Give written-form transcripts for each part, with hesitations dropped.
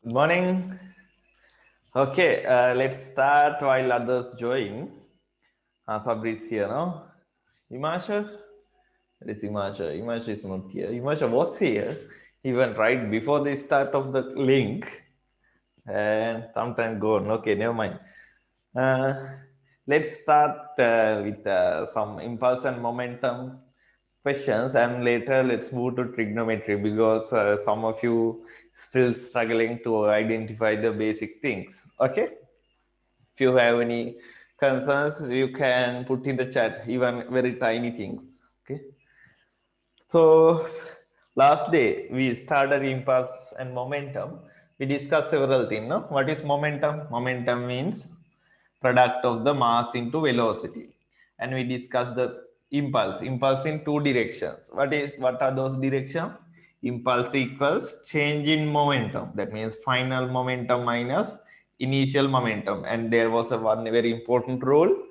Good morning. Okay, let's start while others join. Sabri is here now. Imasha? Where is Imasha? Imasha is not here. Imasha was here even right before the start of the link and sometime gone. Okay, never mind. Uh, let's start with some impulse and momentum questions, and later let's move to trigonometry because some of you still struggling to identify the basic things. Okay, if you have any concerns, you can put in the chat, even very tiny things. Okay, so last day we started impulse and momentum. We discussed several things. No, what is momentum? Momentum means product of the mass into velocity, and we discussed the impulse in two directions. What are those directions? Impulse equals change in momentum, that means final momentum minus initial momentum, and there was a one very important rule.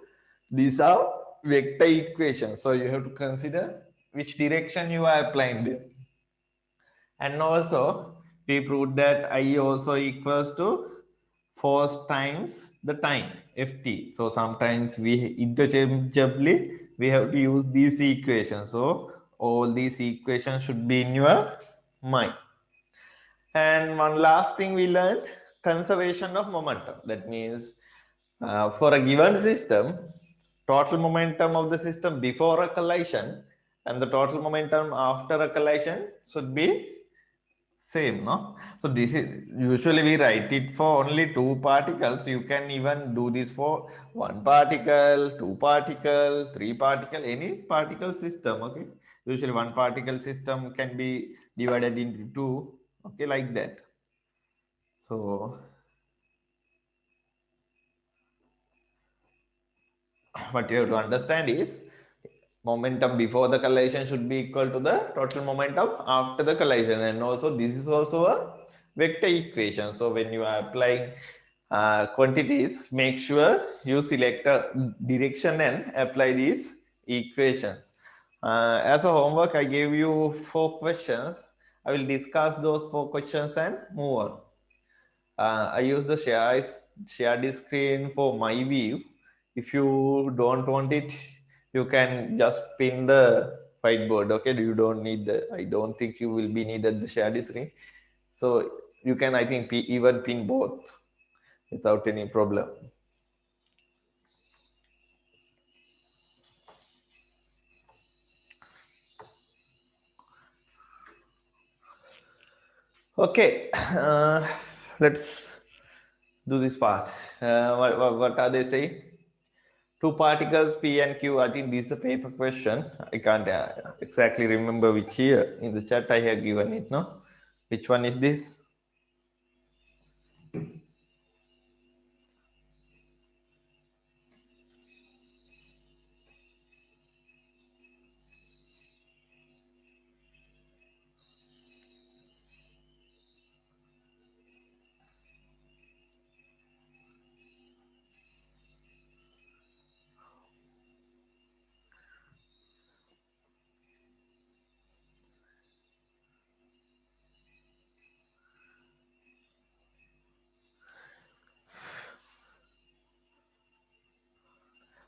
These are vector equations, so you have to consider which direction you are applying them. And also we proved that I also equals to force times the time ft. So sometimes we interchangeably we have to use these equations. So all these equations should be in your mind. And one last thing we learned, conservation of momentum. That means for a given system, total momentum of the system before a collision and the total momentum after a collision should be same, no? So this is usually we write it for only two particles. You can even do this for one particle, two particle, three particle, any particle system. Okay. Usually one particle system can be divided into two. Okay, like that. So what you have to understand is momentum before the collision should be equal to the total momentum after the collision, and also this is also a vector equation. So when you are applying quantities, make sure you select a direction and apply these equations. As a homework, I gave you 4 questions. I will discuss those 4 questions and move on. I use the shared screen for my view. If you don't want it, you can just pin the whiteboard. Okay, you don't need the. I don't think you will be needed the shared screen. So you can, I think, even pin both without any problem. Okay, let's do this part. What are they saying? Two particles P and Q. I think this is a paper question. I can't exactly remember which year. In the chat I have given it, no? Which one is this?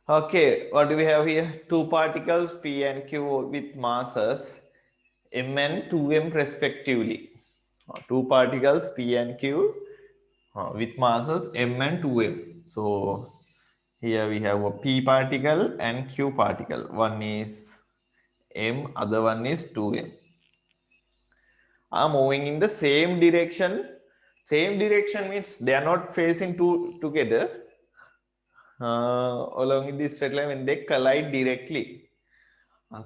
Okay, what do we have here? Two particles P and Q with masses m and 2m respectively. Two particles P and Q with masses m and 2m. So here we have a P particle and Q particle. One is m, other one is 2m. Are moving in the same direction. Same direction means they are not facing together along this straight line when they collide directly.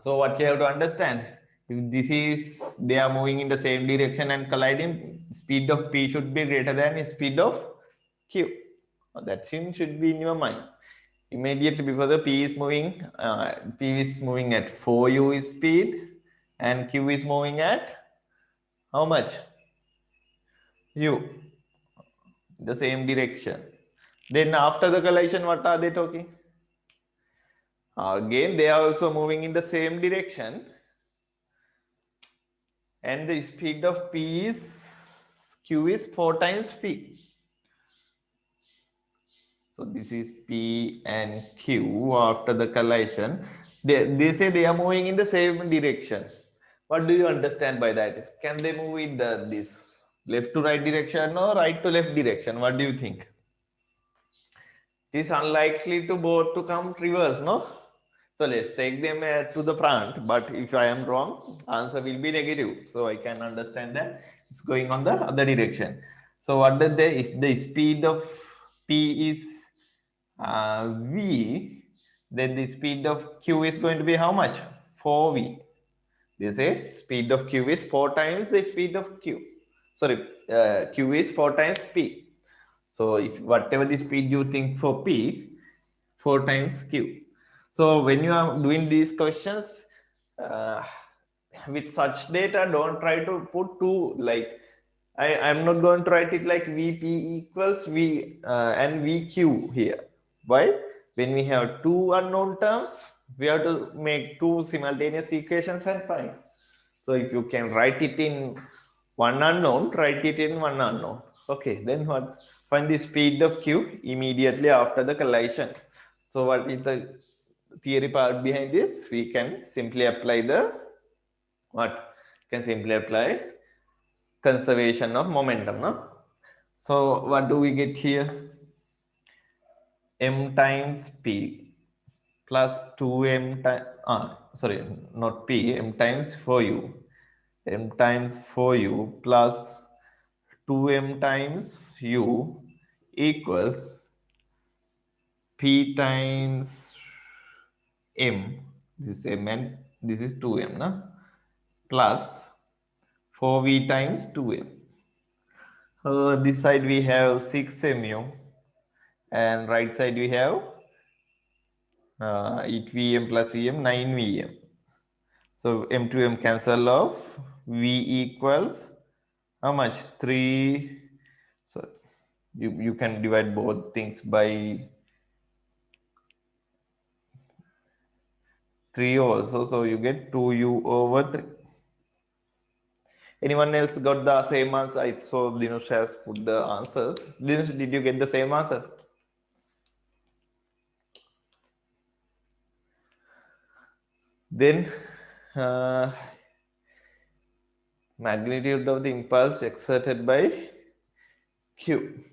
So what you have to understand, if this is they are moving in the same direction and colliding, speed of P should be greater than speed of Q. That should be in your mind. Immediately before the P is moving at 4u speed and Q is moving at how much? U, the same direction. Then after the collision, what are they talking? Again, they are also moving in the same direction, and the speed of P is Q is 4 times P. So this is P and Q after the collision. They say they are moving in the same direction. What do you understand by that? Can they move in this left to right direction or right to left direction? What do you think? It is unlikely to both to come reverse, no? So let's take them to the front. But if I am wrong, answer will be negative. So I can understand that it's going on the other direction. So what did they? If the speed of P is V, then the speed of Q is going to be how much? 4V. They say speed of Q is 4 times the speed of Q. Sorry, Q is 4 times P. So if whatever the speed you think for P, 4 times Q. So when you are doing these questions, uh, with such data, don't try to put two like I'm not going to write it like Vp equals V and Vq here. Why? When we have two unknown terms, we have to make two simultaneous equations and find. So if you can write it in one unknown, write it in one unknown. Okay, then what? Find the speed of Q immediately after the collision. So what is the theory part behind this? We can simply apply the what? Can simply apply conservation of momentum. No? So what do we get here? M times P plus 2m times, sorry, not P, M times 4U. M times 4U plus 2m times U equals P times M. This is M and this is 2m, na? Plus 4V times 2m. This side we have 6mu and right side we have 8Vm plus Vm, 9Vm. So M to M cancel off. V equals how much? 3. So you can divide both things by 3 also. So you get 2U over 3. Anyone else got the same answer? I saw Dinush has put the answers. Dinush, did you get the same answer? Then magnitude of the impulse exerted by Q.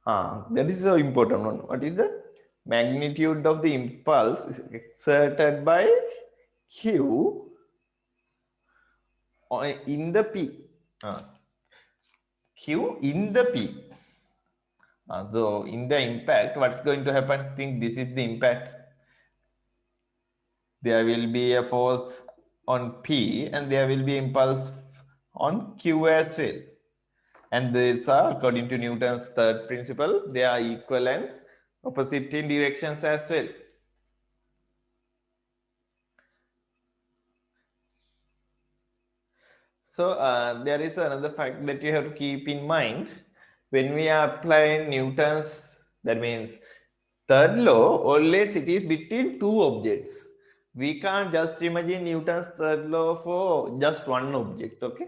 That is so important one. What is the magnitude of the impulse exerted by Q in the P? Q in the P. So in the impact, what's going to happen? Think this is the impact. There will be a force on P and there will be impulse on Q as well. And these are, according to Newton's third principle, they are equal and opposite in directions as well. So there is another fact that you have to keep in mind. When we are applying Newton's, that means third law, always it is between two objects. We can't just imagine Newton's third law for just one object, okay?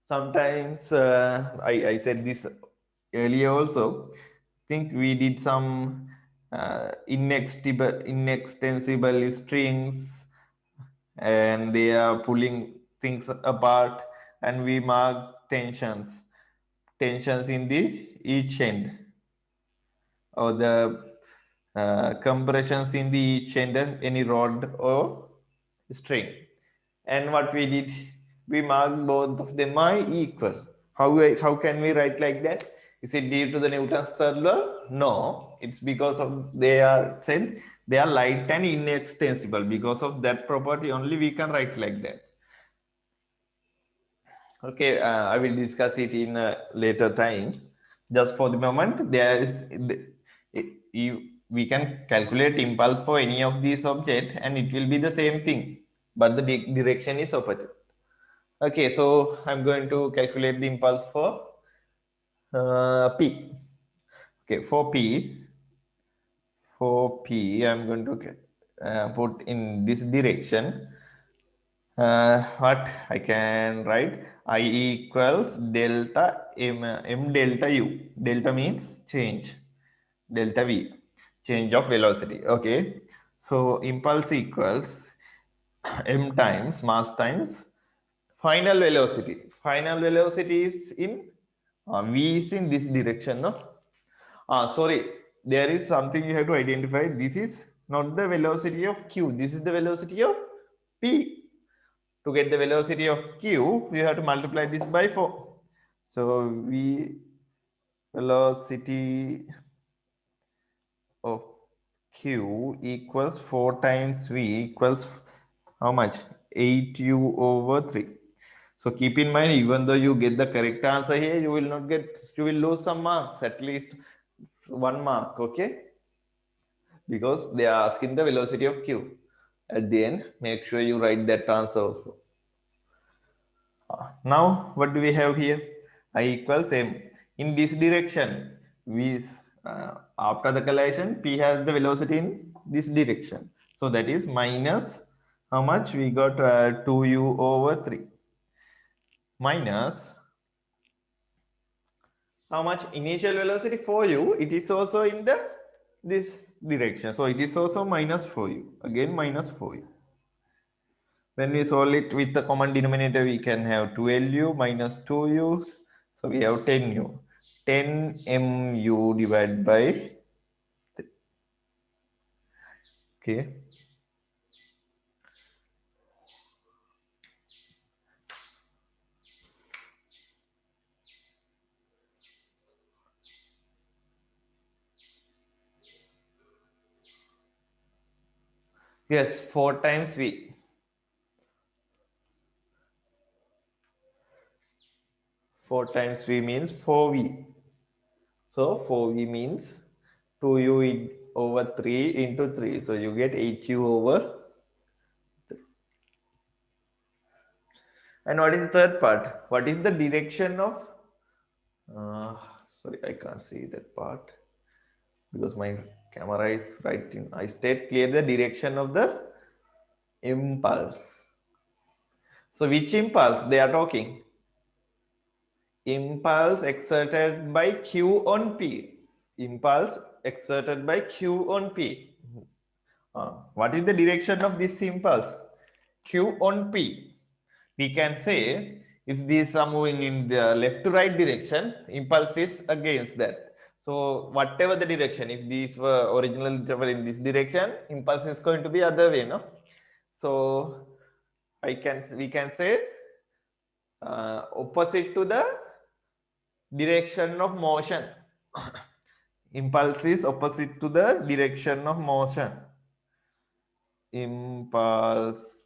Sometimes, I said this earlier also, think we did some inextensible strings and they are pulling things apart and we mark tensions in the each end or the compressions in the each end any rod or string. And what we did, we marked both of them are equal. How can we write like that? Is it due to the Newton's third law? No, it's because of they are said they are light and inextensible. Because of that property only we can write like that. Okay, I will discuss it in a later time. Just for the moment, we can calculate impulse for any of these objects and it will be the same thing, but the direction is opposite. Okay, so I'm going to calculate the impulse for P. Okay, for P, I'm going to put in this direction. What I can write, I equals delta m delta u. Delta means change, delta v, change of velocity. Okay, so impulse equals m times mass times final velocity. Final velocity is in v is in this direction, no? Sorry, there is something you have to identify. This is not the velocity of q, this is the velocity of p. To get the velocity of q, we have to multiply this by 4. So v velocity of q equals 4 times v equals how much? 8u over 3. So keep in mind, even though you get the correct answer here, you will not get, you will lose some marks, at least 1 mark, okay? Because they are asking the velocity of q. At the end, make sure you write that answer also. Now, what do we have here? I equals m. In this direction, we after the collision, p has the velocity in this direction. So that is minus how much? We got 2u over 3 minus how much initial velocity for u. It is also in the this direction. So it is also minus 4u. Again minus 4u. When we solve it with the common denominator, we can have 12u minus 2u. So we have 10u. 10mu divided by, okay. Yes, 4 times v. 4 times v means 4v. So 4v means 2u over 3 into 3. So you get 8u over. And what is the third part? What is the direction of? Sorry, I can't see that part because my camera is right in. I state clear the direction of the impulse. So which impulse they are talking? Impulse exerted by Q on P. Impulse exerted by Q on P. What is the direction of this impulse? Q on P. We can say if these are moving in the left to right direction, impulse is against that. So whatever the direction, if these were originally travel in this direction, impulse is going to be other way, no? So we can say opposite to the direction of motion. Impulse is opposite to the direction of motion. Impulse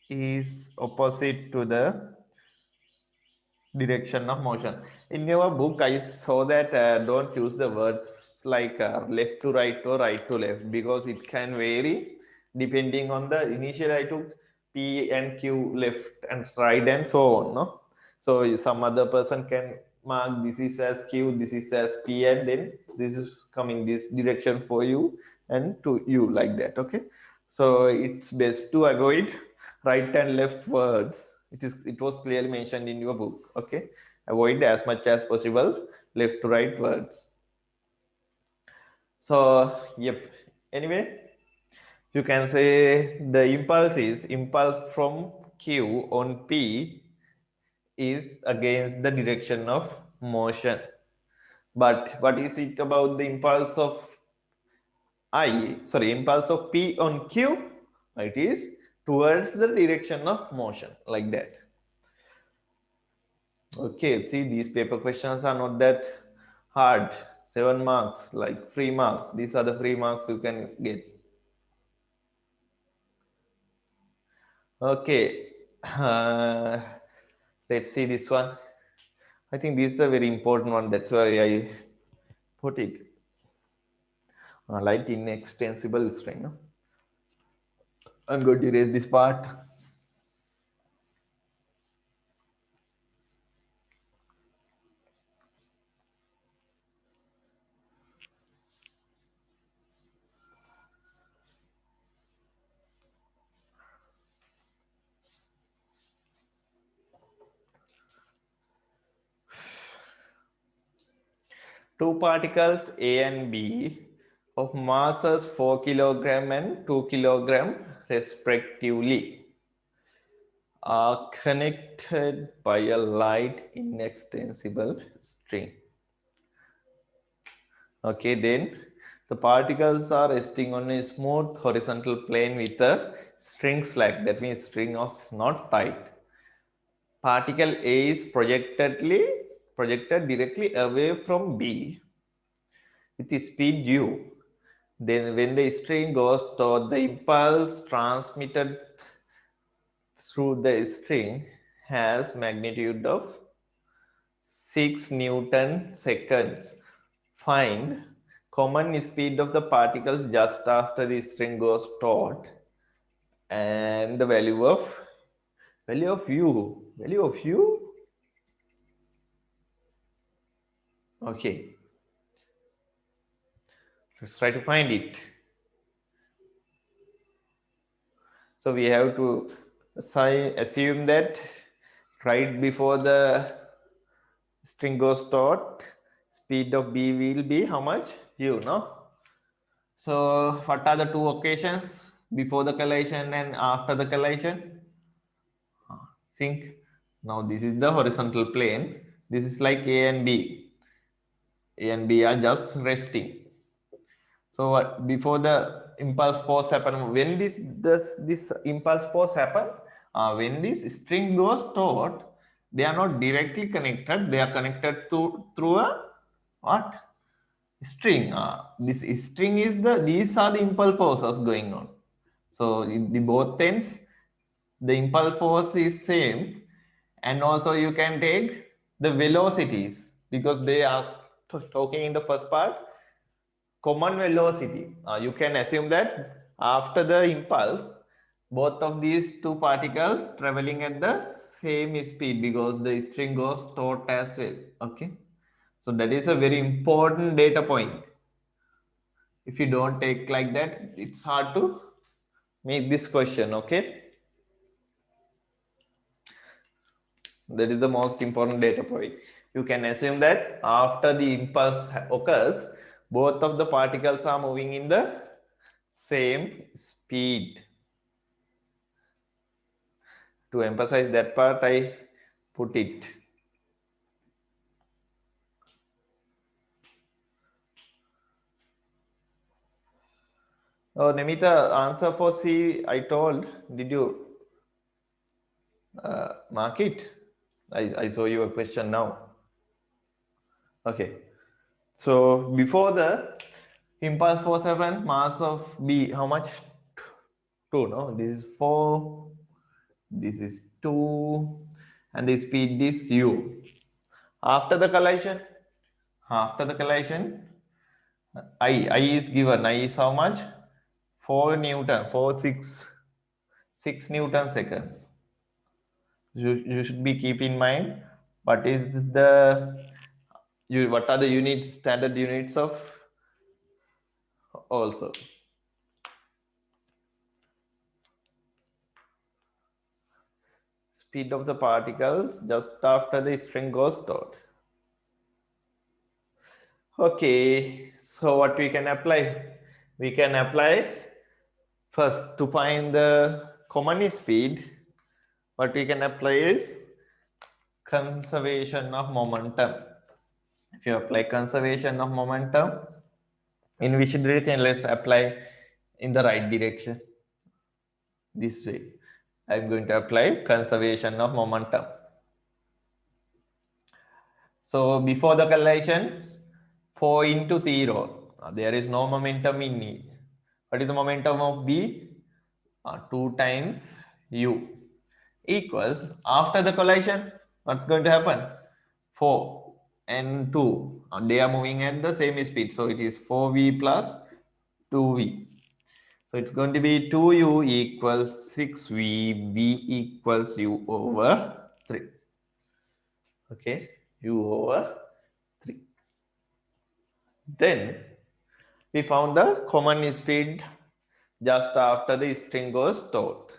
is opposite to the direction of motion. In your book, I saw that don't use the words like left to right or right to left because it can vary depending on the initial I took P and Q left and right and so on. No, so some other person can mark this is as Q, this is as P, and then this is coming this direction for you and to you like that. Okay, so it's best to avoid right and left words. It was clearly mentioned in your book. Okay, avoid as much as possible left to right words. So yep. Anyway, you can say the impulse from Q on P is against the direction of motion. But what is it about the impulse of P on Q? It is towards the direction of motion, like that. Okay, see, these paper questions are not that hard. 7 marks, like free marks. These are the free marks you can get. Okay, let's see this one. I think this is a very important one. That's why I put it. Light inextensible string. No? I'm going to erase this part. Two particles A and B of masses 4 kilogram and 2 kilogram respectively are connected by a light inextensible string. Okay, then the particles are resting on a smooth horizontal plane with a string slack. That means string is not tight. Particle A is projected directly away from B with the speed u. Then when the string goes toward the impulse transmitted through the string has magnitude of 6 Newton seconds. Find common speed of the particles just after the string goes taut and the value of u. Okay, let's try to find it. So we have to assume that right before the string goes taut, speed of b will be how much? U, no? So what are the two occasions before the collision and after the collision? Think. Now this is the horizontal plane. This is like A and B. A and B are just resting. So before the impulse force happen, when this impulse force happen, when this string goes taut, they are not directly connected. They are connected through a what? String. This string is these are the impulse forces going on. So in the both ends, the impulse force is same, and also you can take the velocities because they are talking in the first part common velocity. You can assume that after the impulse, both of these two particles traveling at the same speed because the string goes taut as well. Okay, so that is a very important data point. If you don't take like that, it's hard to make this question. Okay, that is the most important data point. You can assume that after the impulse occurs, both of the particles are moving in the same speed. To emphasize that part, I put it. Oh, Namita, answer for C, I told. Did you mark it? I saw your question now. Okay. So before the impulse force happen, mass of B, how much? 2, no? This is 4, this is 2, and the speed is U. After the collision, I is given. I is how much? 4 Newton, 6 Newton seconds. You should be keep in mind what is what are the units, standard units of also. Speed of the particles just after the string goes taut. Okay, so what we can apply? We can apply first to find the common speed. What we can apply is conservation of momentum. If you apply conservation of momentum, in which direction? Let's apply in the right direction. This way. I'm going to apply conservation of momentum. So before the collision, 4 into 0. There is no momentum in E. What is the momentum of B? 2 times U equals, after the collision, what's going to happen? 4 and 2. They are moving at the same speed. So it is 4V plus 2V. So it's going to be 2U equals 6V, V equals U over 3. Okay, U over 3. Then we found the common speed just after the string goes taut.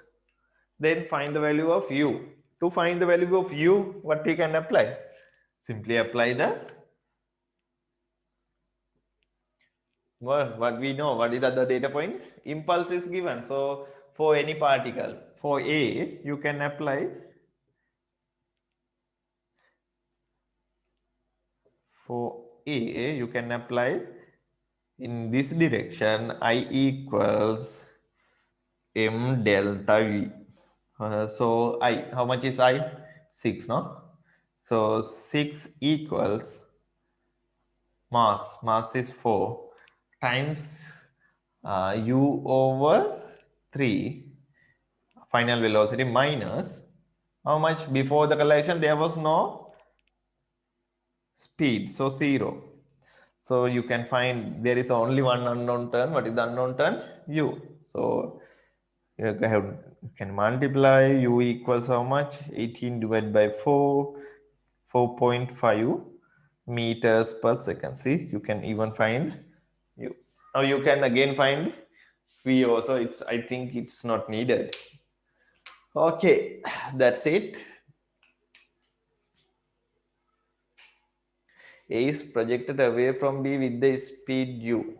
Then find the value of U. To find the value of U, what we can apply? Simply apply the What we know, what is the other data point? Impulse is given. So for any particle, for A, you can apply for A, you can apply in this direction I equals M delta V. So I, how much is I? 6, no? So 6 equals mass is 4 times U over 3, final velocity minus, how much? Before the collision there was no speed, so 0. So you can find there is only one unknown term. What is the unknown term? U. So you can multiply U equals how much? 18 divided by 4, 4.5 meters per second. See, you can even find U. Now you can again find V also. It's, I think it's not needed. Okay, that's it. A is projected away from B with the speed U.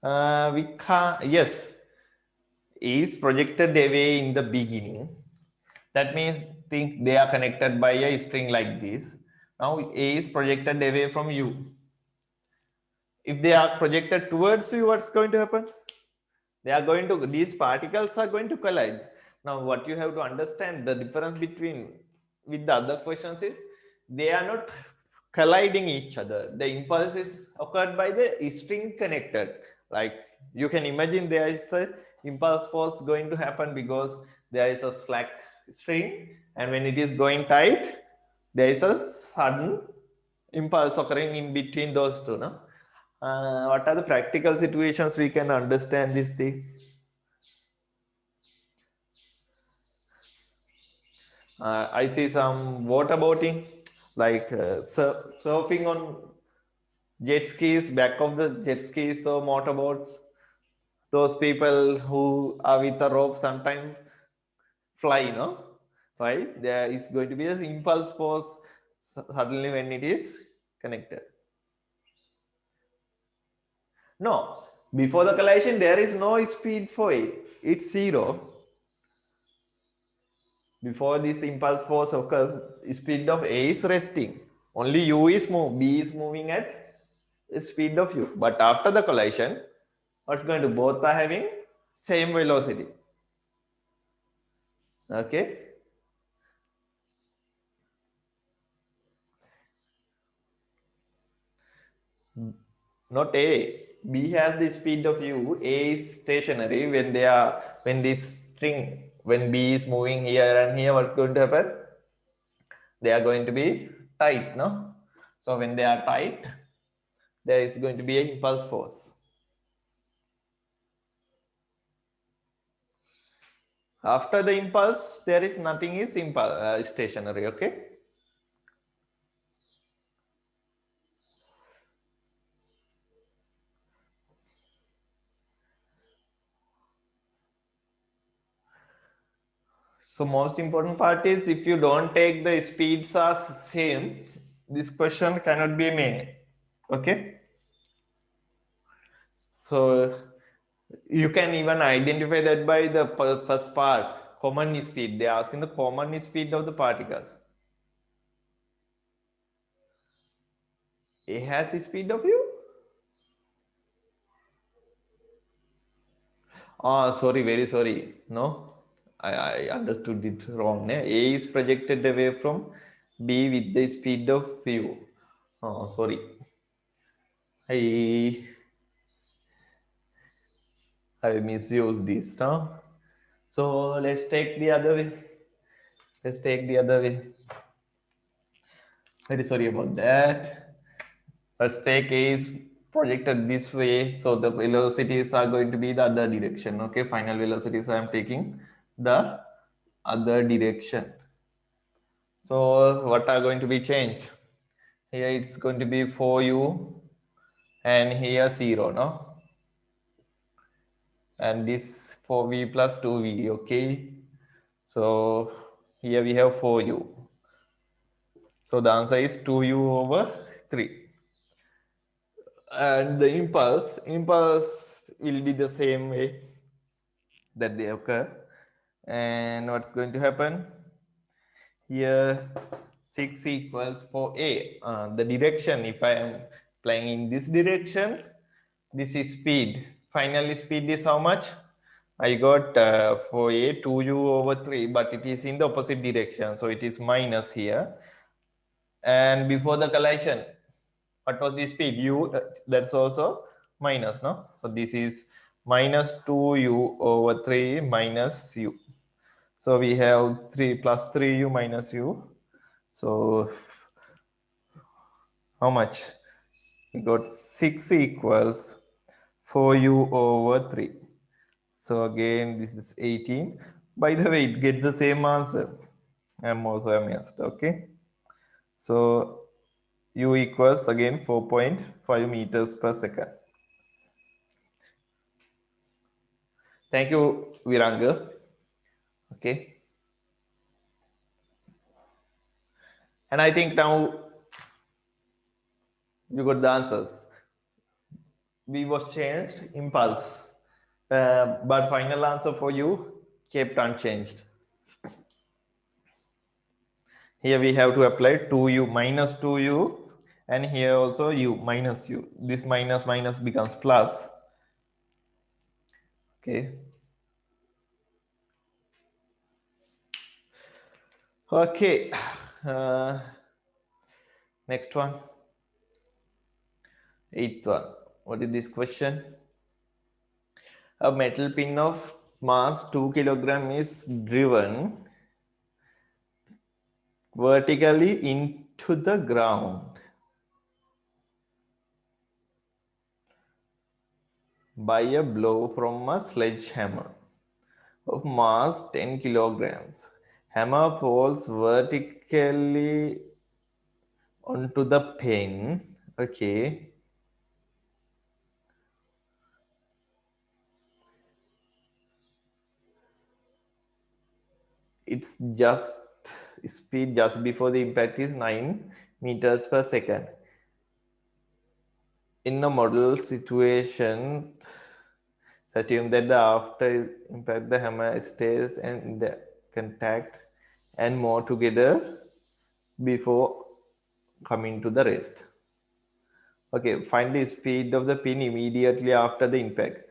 We can't, yes, A is projected away in the beginning. That means think they are connected by a string like this. Now A is projected away from U. If they are projected towards you, what's going to happen? They are going to, these particles are going to collide. Now what you have to understand, the difference between with the other questions is they are not colliding each other. The impulse is occurred by the string connected. Like you can imagine there is a impulse force going to happen because there is a slack string, and when it is going tight, there is a sudden impulse occurring in between those two. No? What are the practical situations we can understand this thing? I see some waterboating, like surfing on jet skis, back of the jet skis or motorboats. Those people who are with a rope sometimes fly, no? Right? There is going to be an impulse force suddenly when it is connected. No, before the collision, there is no speed for it. It's 0. Before this impulse force occurs, speed of A is resting. Only U is B is moving at speed of U. But after the collision, what's going to, both are having same velocity. Okay. Not A. B has the speed of U. A is stationary. When this string, when B is moving here and here, what's going to happen? They are going to be tight, no? So when they are tight, there is going to be an impulse force. After the impulse, there is nothing is stationary, okay? So most important part is if you don't take the speeds as same, this question cannot be made, okay? So you can even identify that by the first part, common speed. They are asking the common speed of the particles. A has the speed of U? Oh, sorry, very sorry. No, I understood it wrong. A is projected away from B with the speed of U. Oh, sorry. I misused this now. So let's take the other way. Let's take the other way. Very sorry about that. Let's take A is projected this way. So the velocities are going to be the other direction. Okay, final velocities I am taking the other direction. So what are going to be changed? Here it's going to be 4U and here 0, no? And this 4V plus 2V, okay? So here we have 4U. So the answer is 2U over 3. And the impulse will be the same way that they occur. And what's going to happen? Here 6 equals 4a. The direction, if I am playing in this direction, this is speed. Finally, speed is how much? I got 4a 2u over 3, but it is in the opposite direction, so it is minus here. And before the collision, what was the speed? U, that's also minus, no? So this is minus 2u over 3 minus u. So we have 3 plus 3u minus u. So how much? We got 6 equals 4u over 3. So again, this is 18. By the way, it get the same answer. I'm also amazed, okay? So u equals again 4.5 meters per second. Thank you, Viranga. Okay. And I think now you got the answers. V was changed, impulse. But final answer for you kept unchanged. Here we have to apply 2u minus 2u, and here also u minus u. This minus minus becomes plus. Okay. Okay. Next one. Eighth one. What is this question? A metal pin of mass 2 kilogram is driven vertically into the ground by a blow from a sledgehammer of mass 10 kilograms. Hammer falls vertically onto the pin. Okay. It's just speed just before the impact is 9 meters per second. In a model situation, assume that the after impact the hammer stays and the contact and more together before coming to the rest. Okay, find the speed of the pin immediately after the impact.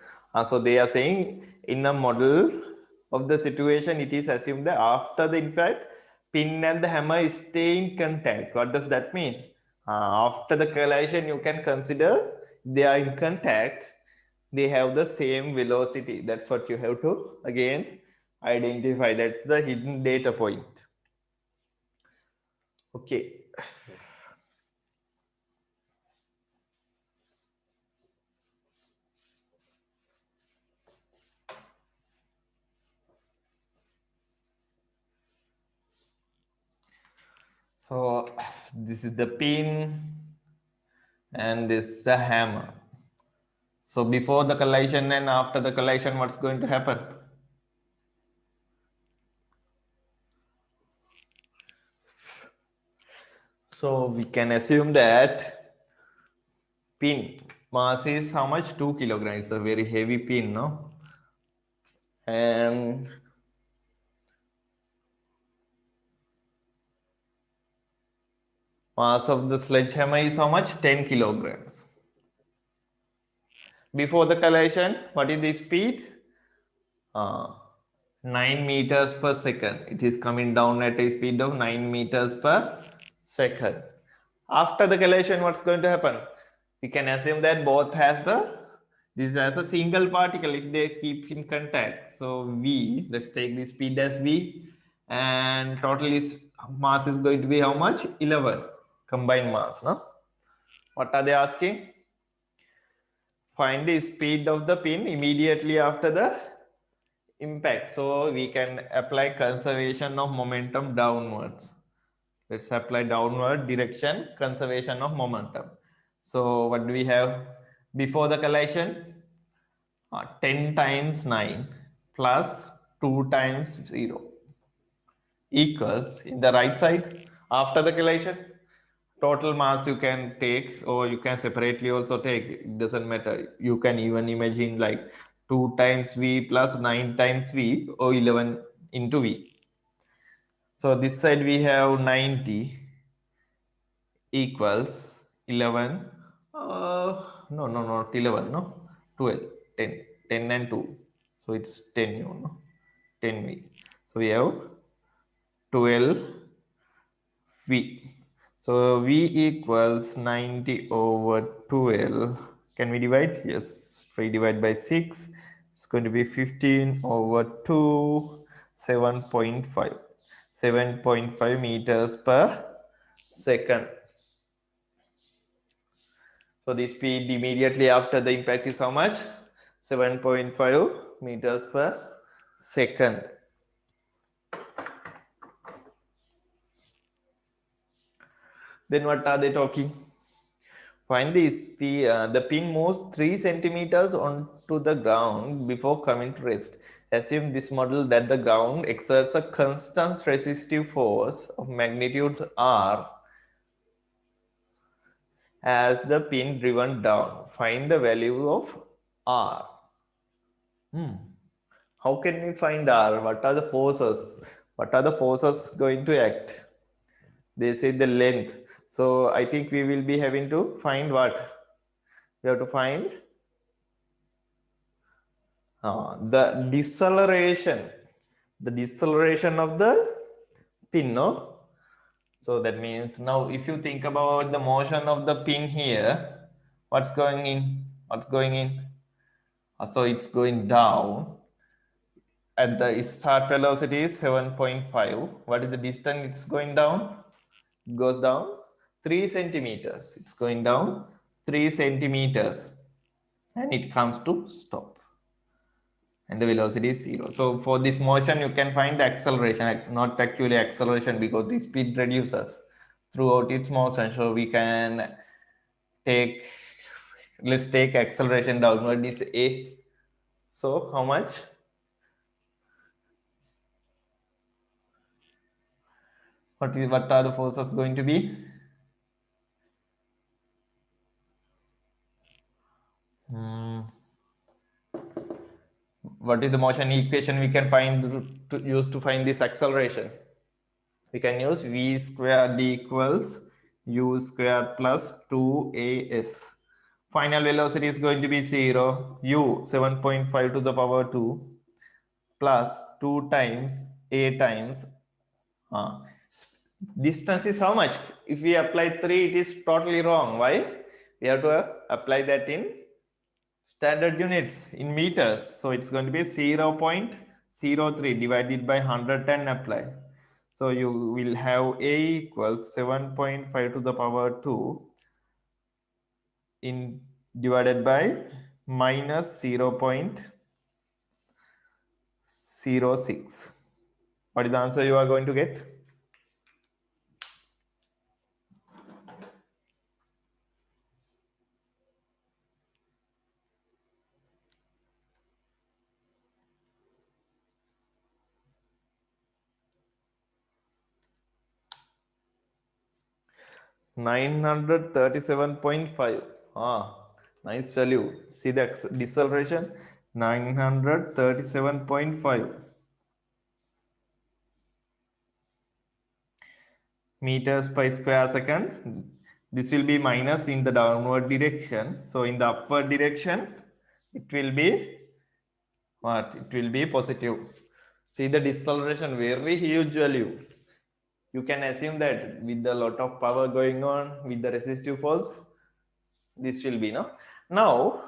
So they are saying in a model of the situation, it is assumed that after the impact, pin and the hammer stay in contact. What does that mean? After the collision, you can consider they are in contact. They have the same velocity. That's what you have to again identify. That's the hidden data point. Okay. So this is the pin and this is a hammer. So before the collision and after the collision, what's going to happen? So we can assume that pin mass is how much? 2 kilograms. It's a very heavy pin, no? And mass of the sledgehammer is how much? 10 kilograms. Before the collision, what is the speed? 9 meters per second. It is coming down at a speed of 9 meters per second. After the collision, what's going to happen? We can assume that both has this as a single particle if they keep in contact. So V, let's take the speed as V, and total is mass is going to be how much? 11 combined mass. No? What are they asking? Find the speed of the pin immediately after the impact. So we can apply conservation of momentum downwards. Let's apply downward direction, conservation of momentum. So what do we have before the collision? 10 times 9 plus 2 times 0 equals in the right side after the collision. Total mass you can take, or you can separately also take. It doesn't matter. You can even imagine like 2 times V plus 9 times V, or 11 into V. So this side we have 90 equals 11. No, no, not 11, no. 12, 10, 10 and 2. So it's 10, you know, 10 V. So we have 12 V. So V equals 90 over 12. Can we divide? Yes. If we divide by 6, it's going to be 15 over 2, 7.5. 7.5 meters per second. So the speed immediately after the impact is how much? 7.5 meters per second. Then what are they talking? Find the pin moves 3 centimeters onto the ground before coming to rest. Assume this model that the ground exerts a constant resistive force of magnitude R as the pin driven down. Find the value of R. How can we find R? What are the forces? What are the forces going to act? They say the length. So I think we will be having to find what? We have to find the deceleration. The deceleration of the pin, no? So that means now if you think about the motion of the pin here, what's going in? What's going in? So it's going down. At the start velocity is 7.5. What is the distance it's going down? It goes down 3 centimeters. It's going down 3 centimeters and it comes to stop. And the velocity is 0. So for this motion, you can find the acceleration, not actually acceleration because the speed reduces throughout its motion. So we can take, let's take acceleration downward is A. So how much? What are the forces going to be? What is the motion equation we can find to use to find this acceleration? We can use v squared equals u squared plus 2as. Final velocity is going to be 0. U 7.5 to the power 2 plus 2 times a times distance is how much? If we apply 3, it is totally wrong. Why? We have to apply that in standard units in meters. So it's going to be 0.03 divided by 110 apply. So you will have A equals 7.5 to the power 2 in divided by minus 0.06. What is the answer you are going to get? (937.5). Nice value. See the deceleration, 937.5 meters per square second. This will be minus in the downward direction. So in the upward direction, it will be what? It will be positive. See the deceleration, very huge value. You can assume that with a lot of power going on with the resistive force, this will be, no? Now,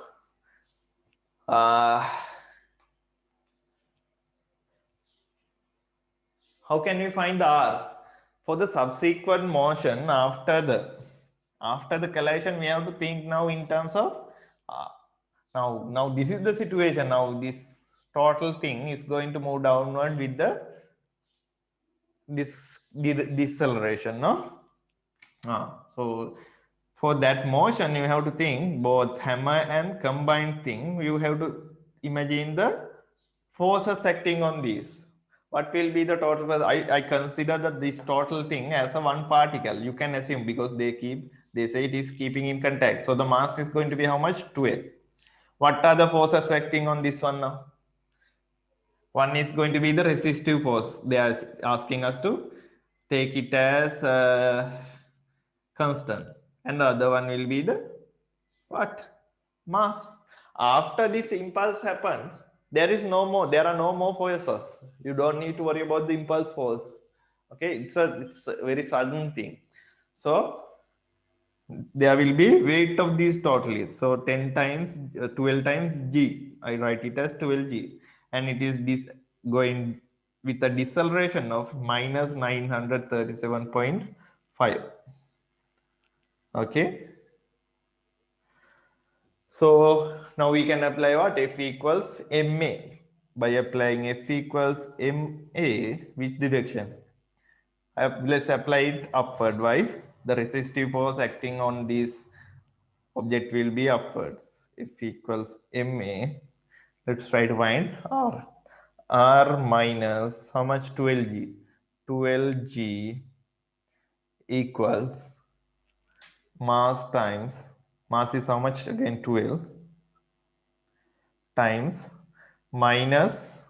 how can we find the R? For the subsequent motion after the collision, we have to think now in terms of now this is the situation. Now this total thing is going to move downward with this deceleration, no? So for that motion, you have to think both hammer and combined thing. You have to imagine the forces acting on these. What will be the total mass? I consider that this total thing as a one particle. You can assume because they say it is keeping in contact. So the mass is going to be how much? 12. What are the forces acting on this one now? One is going to be the resistive force. They are asking us to take it as constant. And the other one will be the what? Mass. After this impulse happens, there are no more forces. You don't need to worry about the impulse force. Okay, it's a very sudden thing. So there will be weight of these totally. So 10 times 12 times g. I write it as 12g, and it is this going with a deceleration of minus 937.5. Okay. So now we can apply what? F equals ma. By applying F equals ma, which direction? Let's apply it upward. Why? The resistive force acting on this object will be upwards. F equals ma. Let's try to find r. R minus how much? 12g. 12g equals mass times, mass is how much again? 12 times minus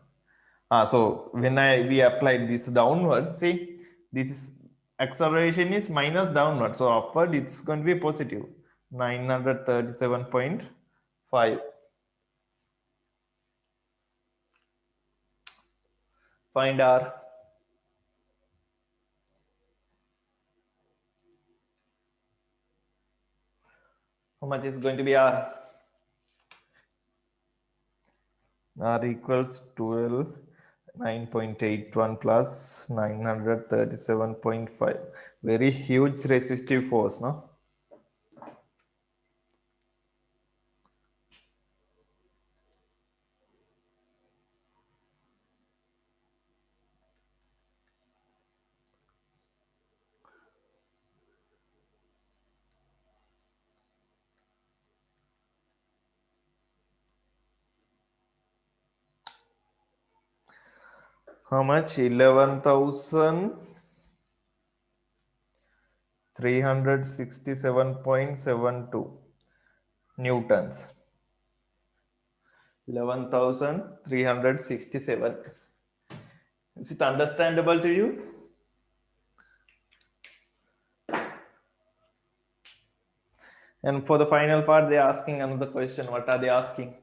so when we apply this downward, see this is acceleration is minus downward, so upward it's going to be positive 937.5. Find r. How much is going to be r? R equals 12 9.81 plus 937.5. Very huge resistive force, no? How much? 11,367.72 newtons. 11,367. Is it understandable to you? And for the final part, they're asking another question. What are they asking?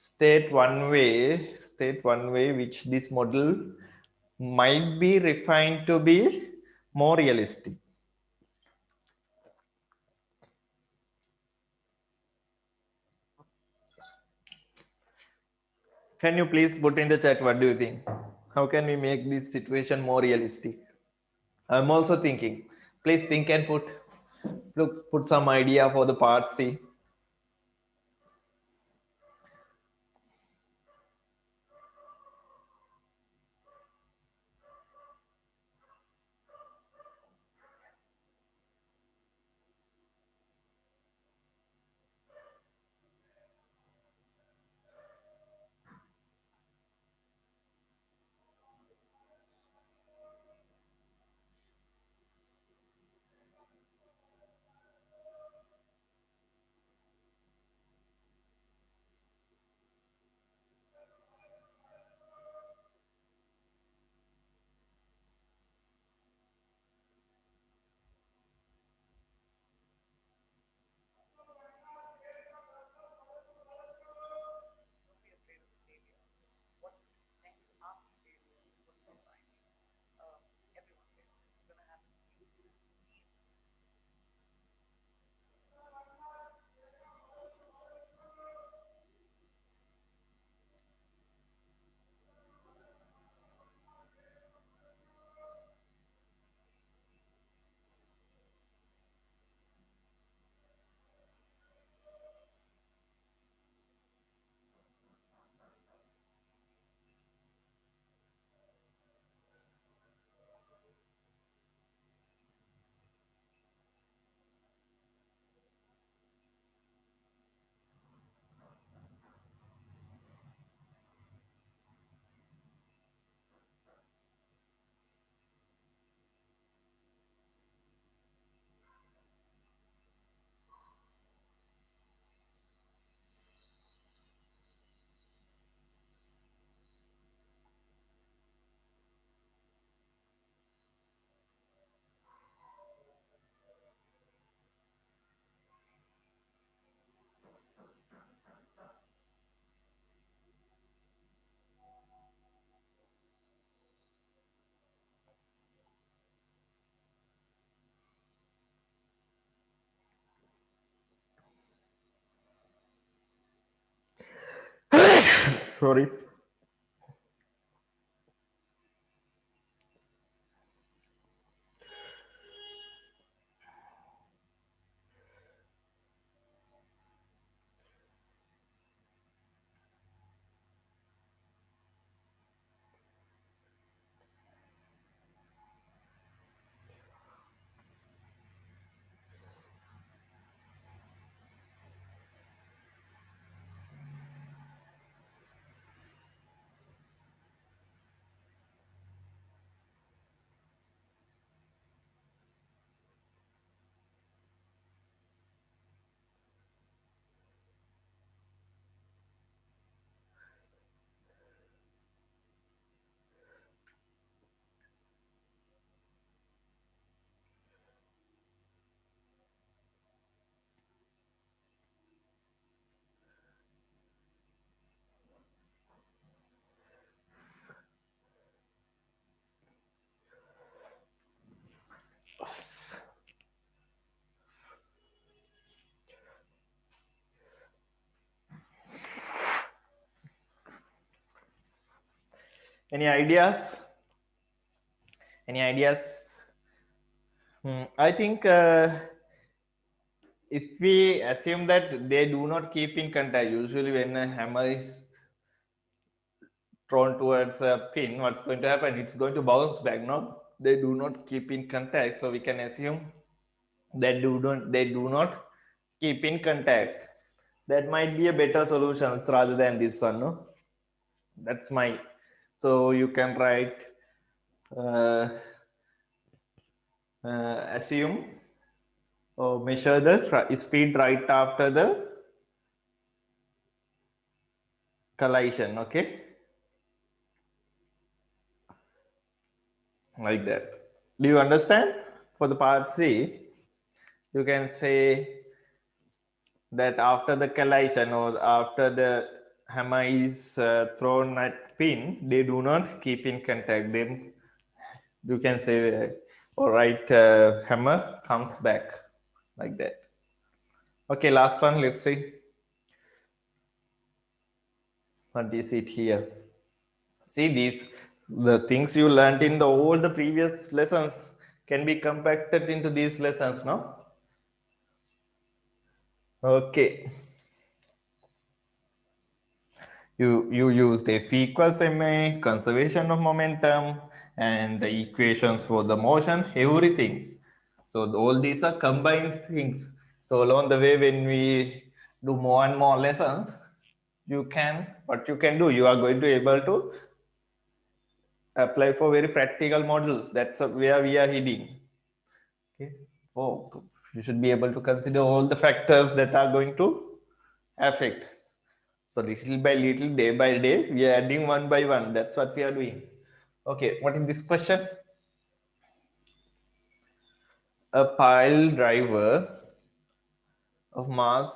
State one way which this model might be refined to be more realistic. Can you please put in the chat what do you think? How can we make this situation more realistic? I'm also thinking. Please think and put some idea for the part C. Sorry. Any ideas? Any ideas? I think if we assume that they do not keep in contact, usually when a hammer is thrown towards a pin, what's going to happen? It's going to bounce back. No, they do not keep in contact. So we can assume that they do not keep in contact. That might be a better solution rather than this one. No, that's my. So you can write. Assume or measure the speed right after the collision. Okay, like that. Do you understand? For the part C, you can say that after the collision or after the hammer is thrown at pin, they do not keep in contact. Then you can say, all right, hammer comes back like that. Okay, last one. Let's see. What is it here? See, these the things you learned in all the previous lessons can be compacted into these lessons, no? Okay. You used F equals ma, conservation of momentum, and the equations for the motion, everything. So all these are combined things. So along the way, when we do more and more lessons, what you can do, you are going to able to apply for very practical models. That's where we are heading. Okay. Oh, you should be able to consider all the factors that are going to affect. So little by little, day by day, we are adding one by one. That's what we are doing. Okay, what is this question? A pile driver of mass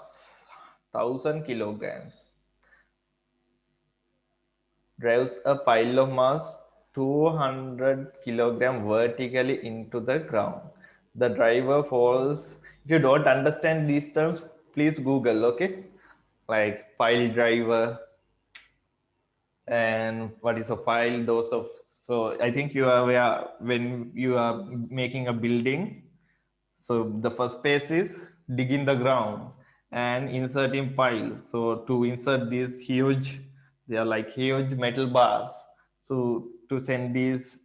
1,000 kilograms drives a pile of mass 200 kilogram vertically into the ground. The driver falls. If you don't understand these terms, please Google, okay? Like pile driver and what is a pile, those of. So I think you are aware when you are making a building. So the first phase is digging the ground and inserting piles. So to insert these huge, they are like huge metal bars. So to send these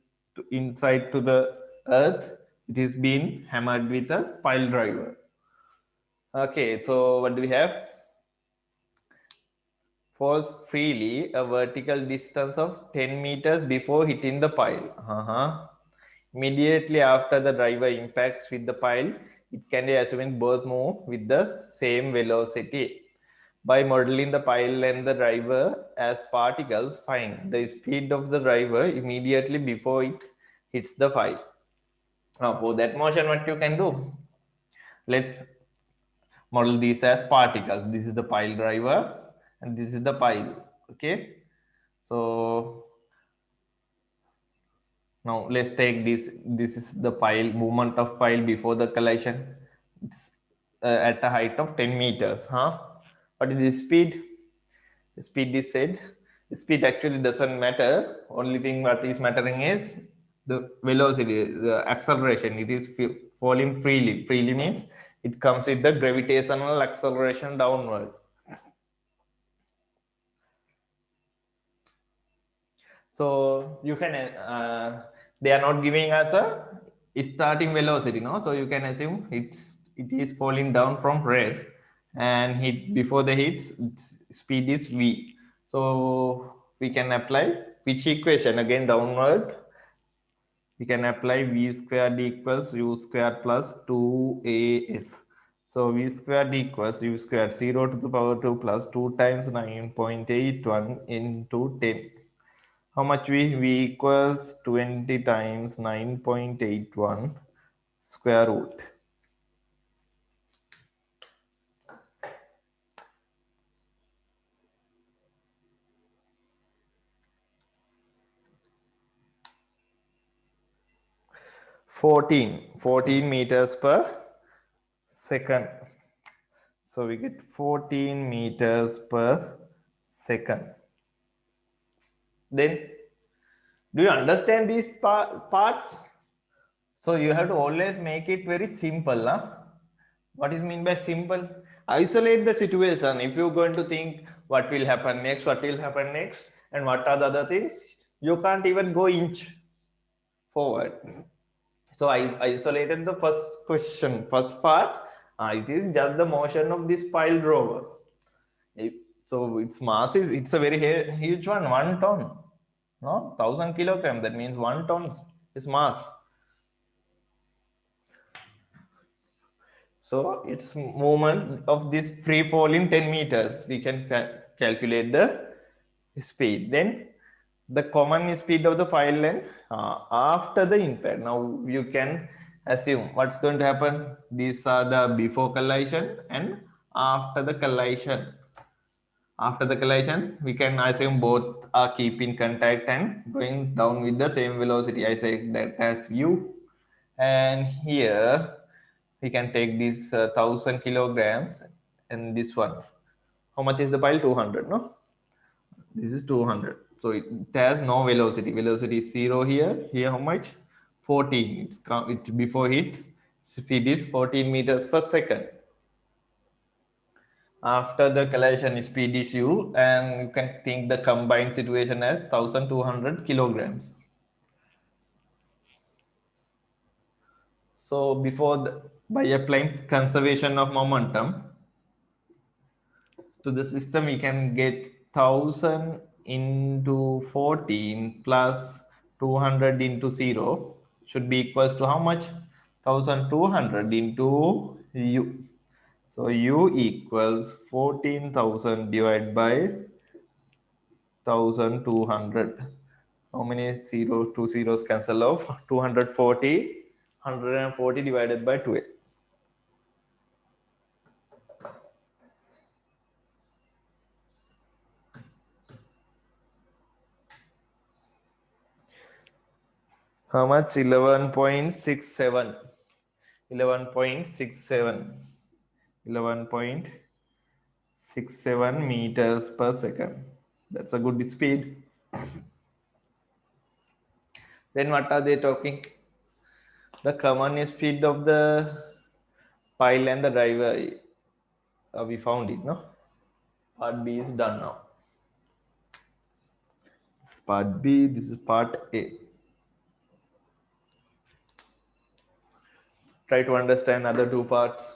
inside to the earth, it is being hammered with a pile driver. Okay, so what do we have? Falls freely a vertical distance of 10 meters before hitting the pile. Immediately after the driver impacts with the pile, it can be assumed both move with the same velocity. By modeling the pile and the driver as particles, find the speed of the driver immediately before it hits the pile. Now, for that motion, what you can do? Let's model these as particles. This is the pile driver, and this is the pile. Okay, so now let's take this. This is the pile movement of pile before the collision. It's at a height of 10 meters. What is the speed? The speed is said Speed actually doesn't matter. Only thing what is mattering is the velocity, the acceleration. It is falling freely. Freely means it comes with the gravitational acceleration downward. So you can they are not giving us a starting velocity, no? So you can assume it is falling down from rest, and hit before the hits its speed is v. So we can apply which equation again downward. We can apply v squared equals u squared plus 2as. So v squared equals u squared 0 to the power 2 plus 2 times 9.81 into 10. How much v equals 20 times 9.81 square root. Fourteen meters per second. So we get 14 meters per second. Then, do you understand these parts? So you have to always make it very simple. Huh? What is mean by simple? Isolate the situation. If you're going to think what will happen next, and what are the other things, you can't even go inch forward. So I isolated the first question, first part. It is just the motion of this pile rover. So its mass is, it's a very huge one, 1 ton. No, 1,000 kilogram. That means 1 ton is mass. So its movement of this free fall in 10 meters, we can calculate the speed. Then the common speed of the file length after the impact. Now you can assume what's going to happen. These are the before collision and after the collision. After the collision, we can assume both are keeping contact and going down with the same velocity. I say that as u. And here we can take this 1,000 kilograms and this one. How much is the pile? 200, no? This is 200. So it has no velocity. Velocity is 0 here. Here how much? 14. Before hit speed is 14 meters per second. After the collision speed is u, and you can think the combined situation as 1,200 kilograms. So by applying conservation of momentum to the system, we can get 1,000 into 14 plus 200 into 0 should be equals to how much? 1,200 into u. So u equals 14,000 divided by 1,200. How many two zeros cancel off? 240. 140 divided by 12. How much? 11.67. 11.67. 11.67 meters per second. That's a good speed. Then what are they talking? The common speed of the pile and the driver. We found it, no? Part B is done now. This is part B, this is part A. Try to understand other two parts.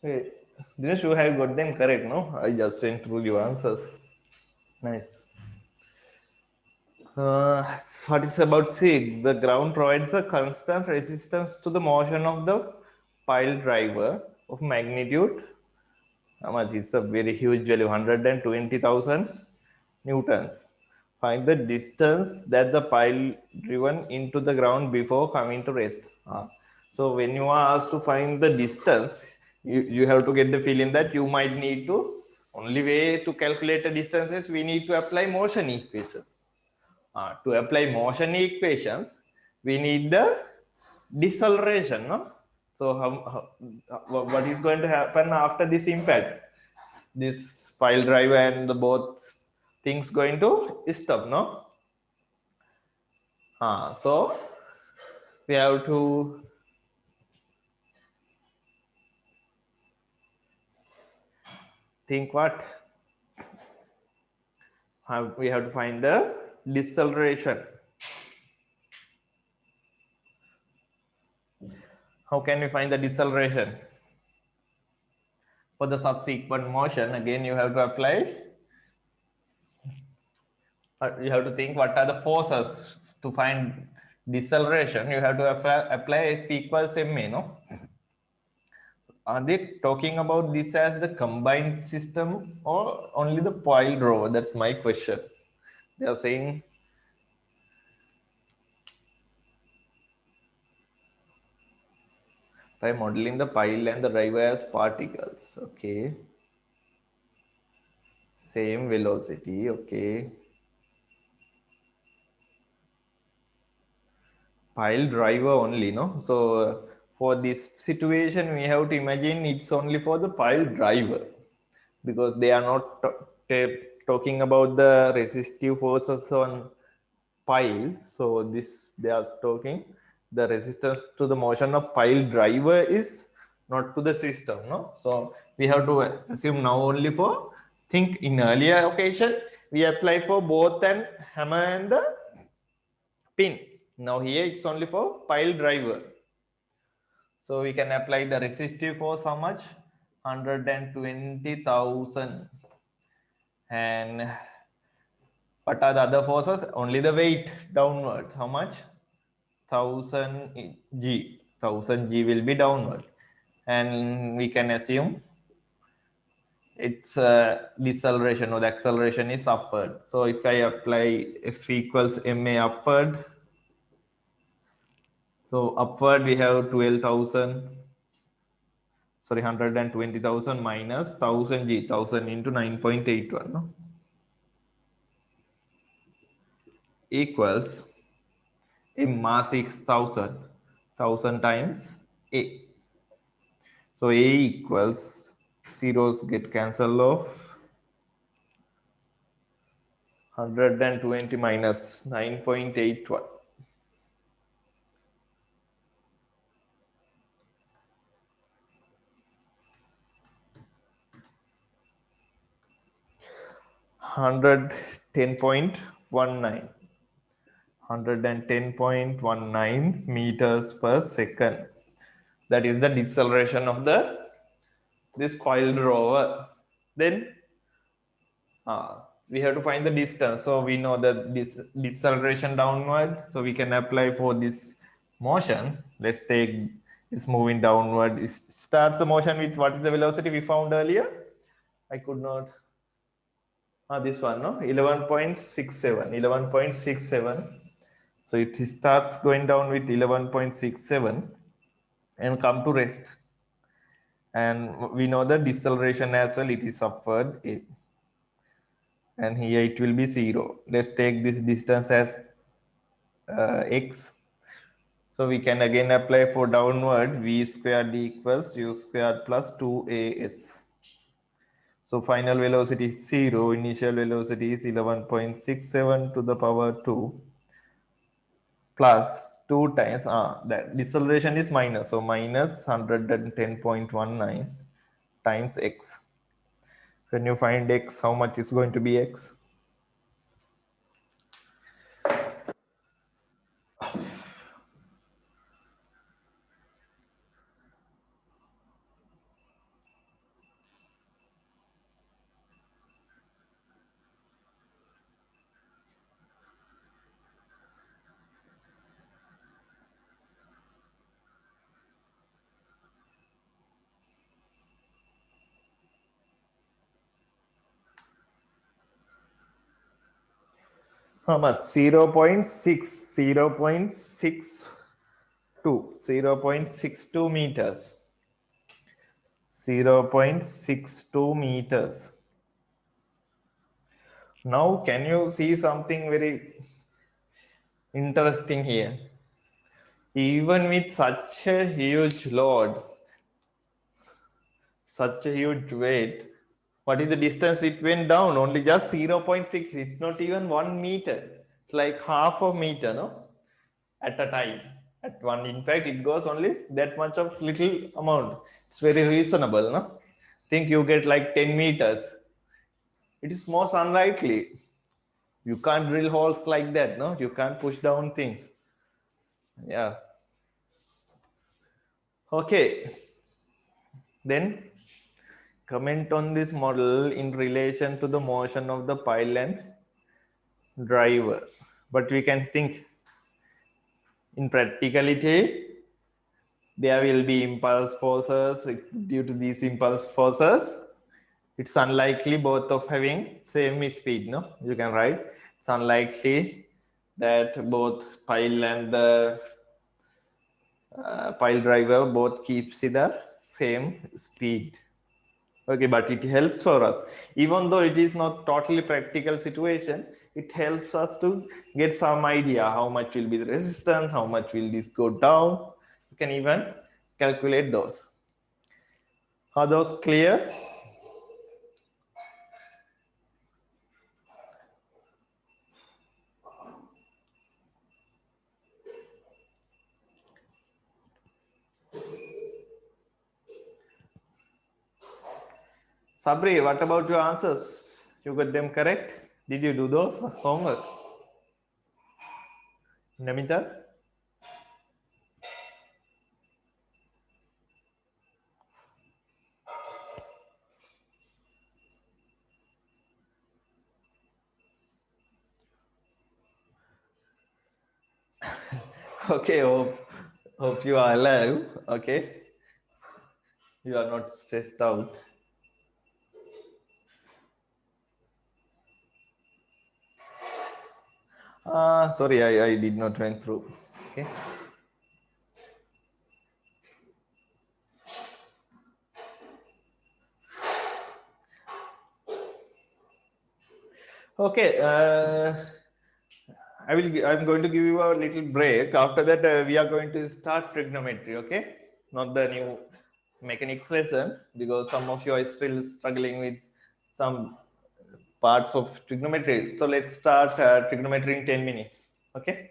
Hey, Dinesh, you have got them correct, no? I just went through your answers. Nice. What is about C? The ground provides a constant resistance to the motion of the pile driver of magnitude. How much is a very huge value? 120,000 newtons. Find the distance that the pile driven into the ground before coming to rest. So when you are asked to find the distance, you have to get the feeling that you might need to, only way to calculate the distances, we need to apply motion equations. To apply motion equations, we need the deceleration, no? So what is going to happen after this impact? This pile drive and the both things going to stop, no? So we have to think what? We have to find the deceleration. How can we find the deceleration? For the subsequent motion, again you have to apply, you have to think what are the forces to find deceleration. You have to apply F equals ma, no? Are they talking about this as the combined system or only the pile row? That's my question. They are saying by modeling the pile and the driver as particles. Okay. Same velocity. Okay. Pile driver only, no? So for this situation, we have to imagine it's only for the pile driver, because they are not talking about the resistive forces on pile. So this they are talking the resistance to the motion of pile driver is not to the system, no? So we have to assume now only for, think in earlier occasion we apply for both and hammer and the pin. Now here it's only for pile driver. So we can apply the resistive force, how much? 120,000. And what are the other forces? Only the weight downwards. How much? 1000 G. 1000 G will be downward. And we can assume its deceleration or the acceleration is upward. So if I apply F equals ma upward, so upward we have 12,000, sorry, 120,000 minus 1000 G, 1000 into 9.81, no? Equals a mass 6,000, 1000 times A. So A equals, zeros get cancelled off, 120 minus 9.81. 110.19. 110.19 meters per second. That is the deceleration of this coiled rover. Then we have to find the distance. So we know that this deceleration downward. So we can apply for this motion. Let's take it's moving downward. It starts the motion with what is the velocity we found earlier? I could not. This one, no? 11.67. 11.67. So it starts going down with 11.67 and come to rest. And we know the deceleration as well, it is upward. And here it will be 0. Let's take this distance as x. So we can again apply for downward, v squared equals u squared plus 2as. So final velocity is 0, initial velocity is 11.67 to the power 2 plus 2 times, that deceleration is minus, so minus 110.19 times x. When you find x, how much is going to be x? How much? 0.6, 0.62, 0.62 meters. 0.62 meters. Now, can you see something very interesting here? Even with such a huge loads, such a huge weight, what is the distance it went down? Only just 0.6. It's not even 1 meter. It's like half a meter, no? At a time. At one, in fact, it goes only that much of little amount. It's very reasonable, no? Think you get like 10 meters. It is most unlikely. You can't drill holes like that, no? You can't push down things. Yeah. Okay. Then comment on this model in relation to the motion of the pile and driver. But we can think in practicality, there will be impulse forces. Due to these impulse forces, it's unlikely both of having same speed, no? You can write it's unlikely that both pile and the pile driver both keeps the same speed. Okay, but it helps for us. Even though it is not totally practical situation, it helps us to get some idea how much will be the resistance, how much will this go down. You can even calculate those. Are those clear? Sabri, what about your answers? You got them correct? Did you do those homework? Namita? Okay, hope you are alive. Okay, you are not stressed out. Sorry, I did not went through. Okay. Okay. I'm going to give you a little break. After that, we are going to start trigonometry. Okay, not the new mechanics lesson, because some of you are still struggling with some parts of trigonometry. So let's start trigonometry in 10 minutes. Okay.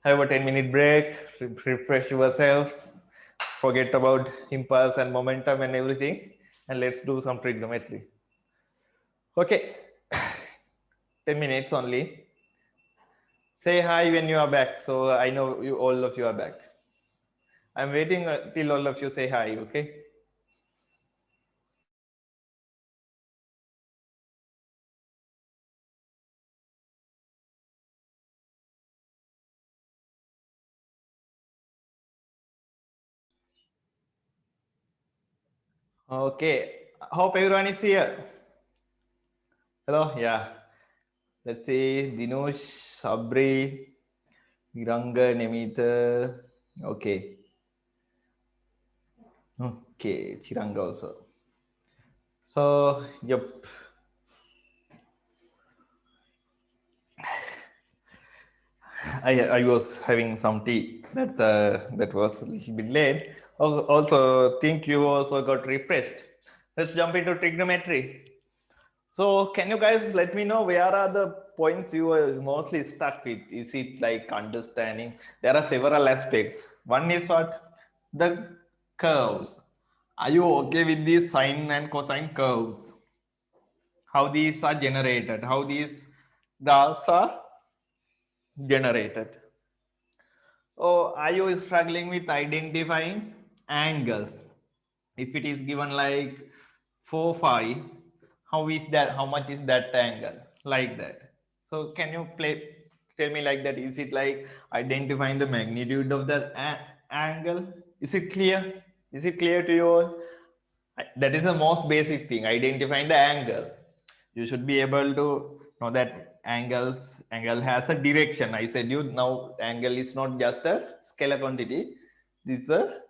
Have a 10-minute break, refresh yourselves, forget about impulse and momentum and everything, and let's do some trigonometry. Okay, 10 minutes only. Say hi when you are back, so I know you all of you are back. I'm waiting till all of you say hi, okay? Okay, hope everyone is here. Hello, yeah. Let's see, Dinush, Sabri, Viranga, Nemita. Okay. Okay, Chiranga also. So, yep. I was having some tea. That was a little bit late. Also, think you also got refreshed. Let's jump into trigonometry. So, can you guys let me know where are the points you were mostly stuck with? Is it like understanding? There are several aspects. One is what? The curves. Are you okay with these sine and cosine curves? How these are generated? How these graphs are generated? Oh, are you struggling with identifying angles? If it is given like 4, 5, how is that? How much is that angle? Like that. So can you tell me like that? Is it like identifying the magnitude of that angle? Is it clear? Is it clear to you all? That is the most basic thing, identifying the angle. You should be able to know that angle has a direction. I said you now angle is not just a scalar quantity. This is a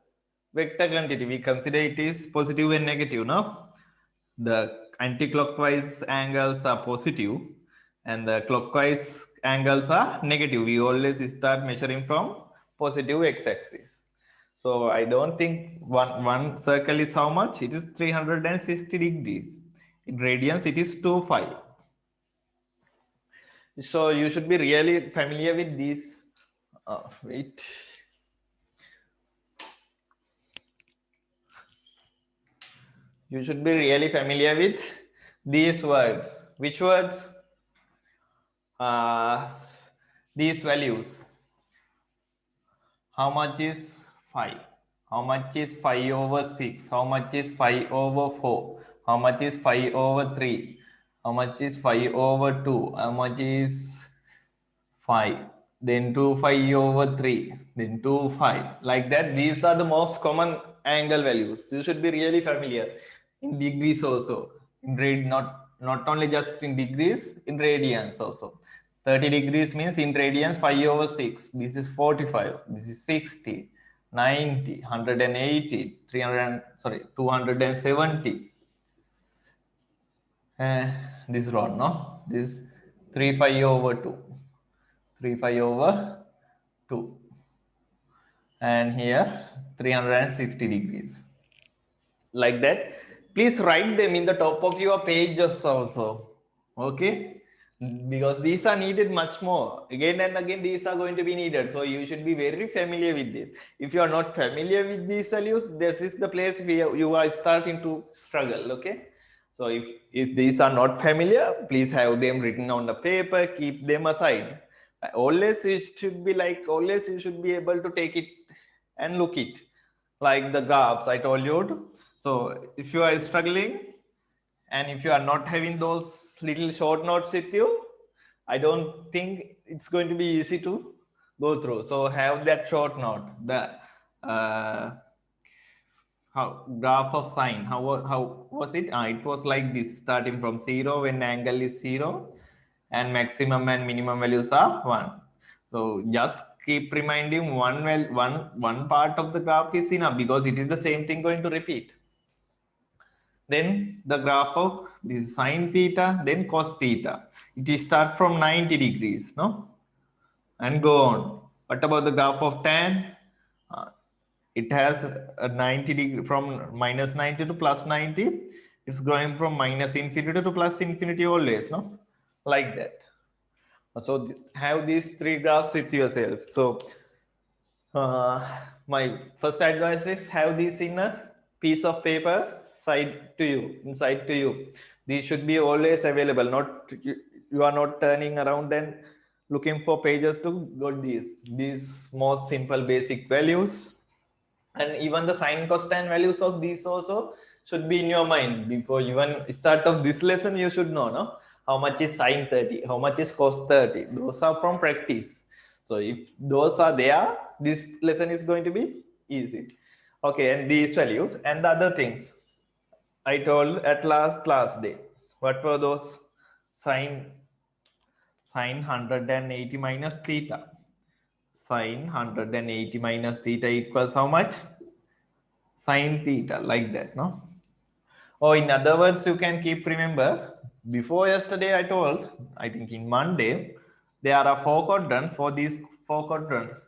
vector quantity. We consider it is positive and negative. No, the anti-clockwise angles are positive and the clockwise angles are negative. We always start measuring from positive x-axis. So I don't think one circle is how much? It is 360 degrees. In radians, it is 2 pi. So you should be really familiar with these. Wait. You should be really familiar with these words. Which words? These values. How much is 5? How much is 5 over 6? How much is 5 over 4? How much is 5 over 3? How much is 5 over 2? How much is 5? Then 2 5 over 3. Then 2 5. Like that. These are the most common angle values. You should be really familiar. In degrees also. In rad, not only just in degrees, in radians also. 30 degrees means in radians 5 over 6. This is 45. This is 60, 90, 180, 300, sorry, 270. This is wrong, no? This is 3 5 over 2. 3 5 over 2. And here 360 degrees. Like that. Please write them in the top of your pages also. Okay, because these are needed much more. Again and again these are going to be needed, so you should be very familiar with this. If you are not familiar with these values, that is the place where you are starting to struggle. Okay, so if these are not familiar, please have them written on the paper, keep them aside. Always it should be like, always you should be able to take it and look it, like the graphs I told you to. So if you are struggling and if you are not having those little short notes with you, I don't think it's going to be easy to go through. So have that short note, the how graph of sine, how was it? It was like this, starting from 0 when angle is 0 and maximum and minimum values are 1. So just keep reminding one part of the graph is enough, because it is the same thing going to repeat. Then the graph of this sine theta, then cos theta. It is start from 90 degrees, no? And go on. What about the graph of tan? It has a 90 degree, from minus 90 to plus 90. It's going from minus infinity to plus infinity always, no? Like that. So have these three graphs with yourself. So my first advice is have these in a piece of paper inside to you. These should be always available. Not you are not turning around and looking for pages to get these most simple basic values. And even the sine, cos, tan values of these also should be in your mind. Before even start of this lesson, you should know, no? How much is sine 30? How much is cos 30? Those are from practice. So if those are there, this lesson is going to be easy. Okay, and these values and the other things I told at last class day. What were those? Sine 180 minus theta. Sine 180 minus theta equals how much? Sine theta, like that, no? Or in other words, you can keep remember, before yesterday I told, I think in Monday, there are 4 quadrants. For these 4 quadrants,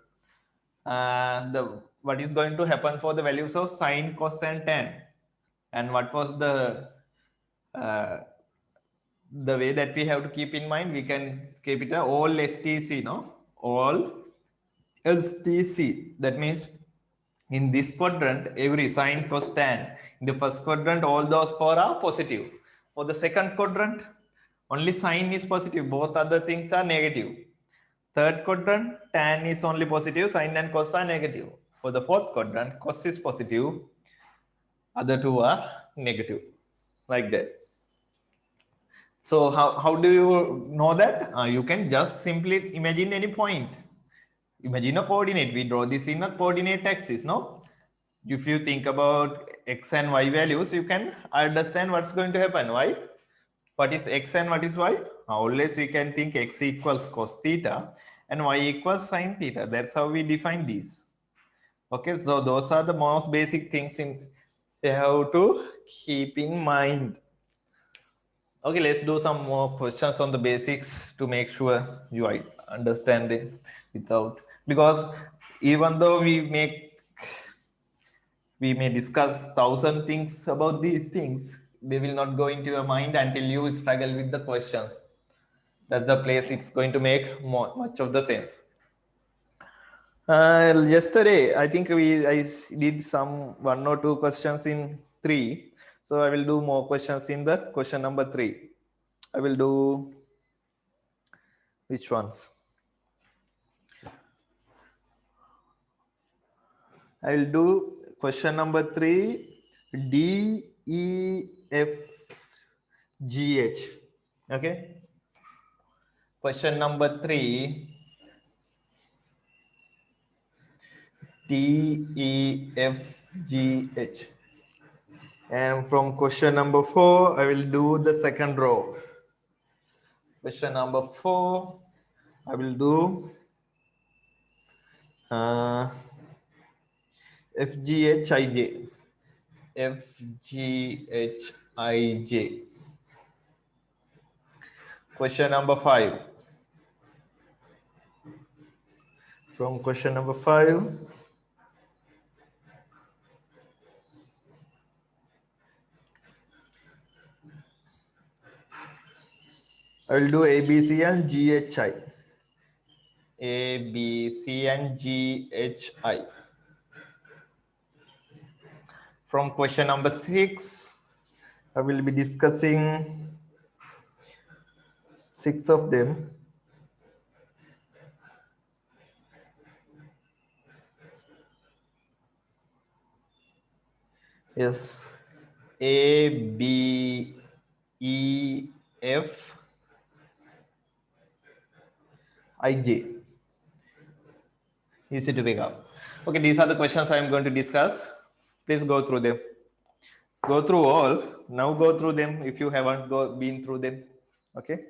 what is going to happen for the values of sine, cos, and tan? And what was the way that we have to keep in mind? We can keep it all STC, no? All STC. That means in this quadrant, every sine, cos, tan. In the first quadrant, all those 4 are positive. For the second quadrant, only sine is positive. Both other things are negative. Third quadrant, tan is only positive. Sine and cos are negative. For the fourth quadrant, cos is positive. Other two are negative. Like that. So how do you know that? You can just simply imagine any point. Imagine a coordinate. We draw this in a coordinate axis, no? If you think about x and y values, you can understand what's going to happen. Why? What is x and what is y? Always we can think x equals cos theta and y equals sin theta. That's how we define these. Okay, so those are the most basic things you have to keep in mind. Okay, let's do some more questions on the basics to make sure you understand it without, because even though we may discuss 1,000 things about these things, they will not go into your mind until you struggle with the questions. That's the place it's going to make much of the sense. Yesterday, I think I did some 1 or 2 questions in 3. So I will do more questions in the question number 3. I will do which ones? I will do question number 3, D, E, F, G, H. Okay. Question number 3, D, E, F, G, H. And from question number 4, I will do the second row. Question number 4, I will do F, G, H, I, J. F, G, H, I, J. Question number 5. From question number 5, I will do A, B, C, and G, H, I. A, B, C, and G, H, I. From question number 6, I will be discussing 6 of them. Yes. A, B, E, F, I, J. Easy to pick up. Okay, these are the questions I am going to discuss. Please go through them. Go through all. Now go through them if you haven't been through them. Okay.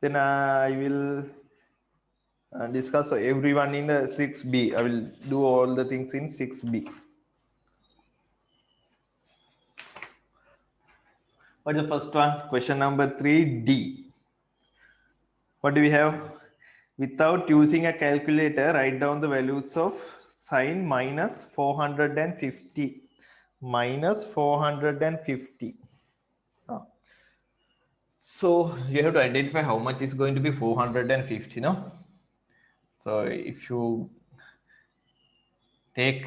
Then I will discuss everyone in the 6B. I will do all the things in 6B. What is the first one? Question number 3D. What do we have? Without using a calculator, write down the values of sine minus 450. Minus 450. So you have to identify how much is going to be 450, no? So if you take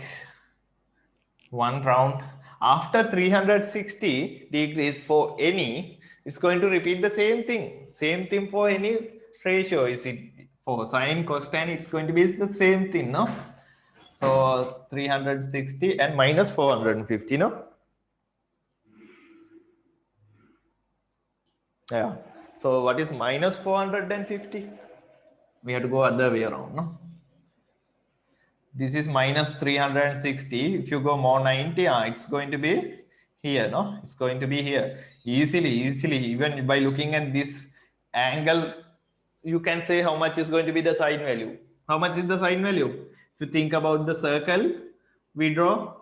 one round after 360 degrees for any, it's going to repeat the same thing for any ratio. Is it for sine, cosine, it's going to be the same thing, no? So 360 and minus 450, no? Yeah. So what is minus 450? We have to go other way around, no? This is minus 360. If you go more 90, it's going to be here, no? It's going to be here. Easily, even by looking at this angle, you can say how much is going to be the sine value. How much is the sine value? If you think about the circle, we draw,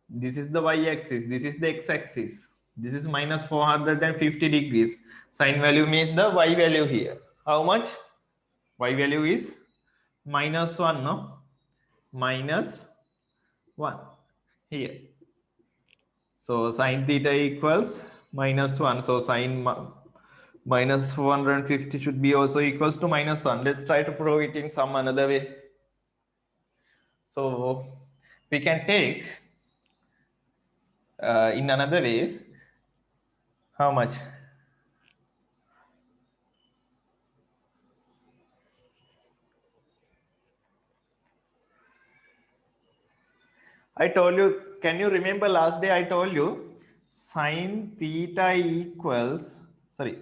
this is the y-axis, this is the x-axis. This is minus 450 degrees. Sine value means the y value here. How much? Y value is minus 1, no? Minus 1 here. So sine theta equals minus 1. So sine minus 450 should be also equals to minus 1. Let's try to prove it in some another way. So we can take in another way, how much? I told you, can you remember last day I told you sine theta equals, sorry,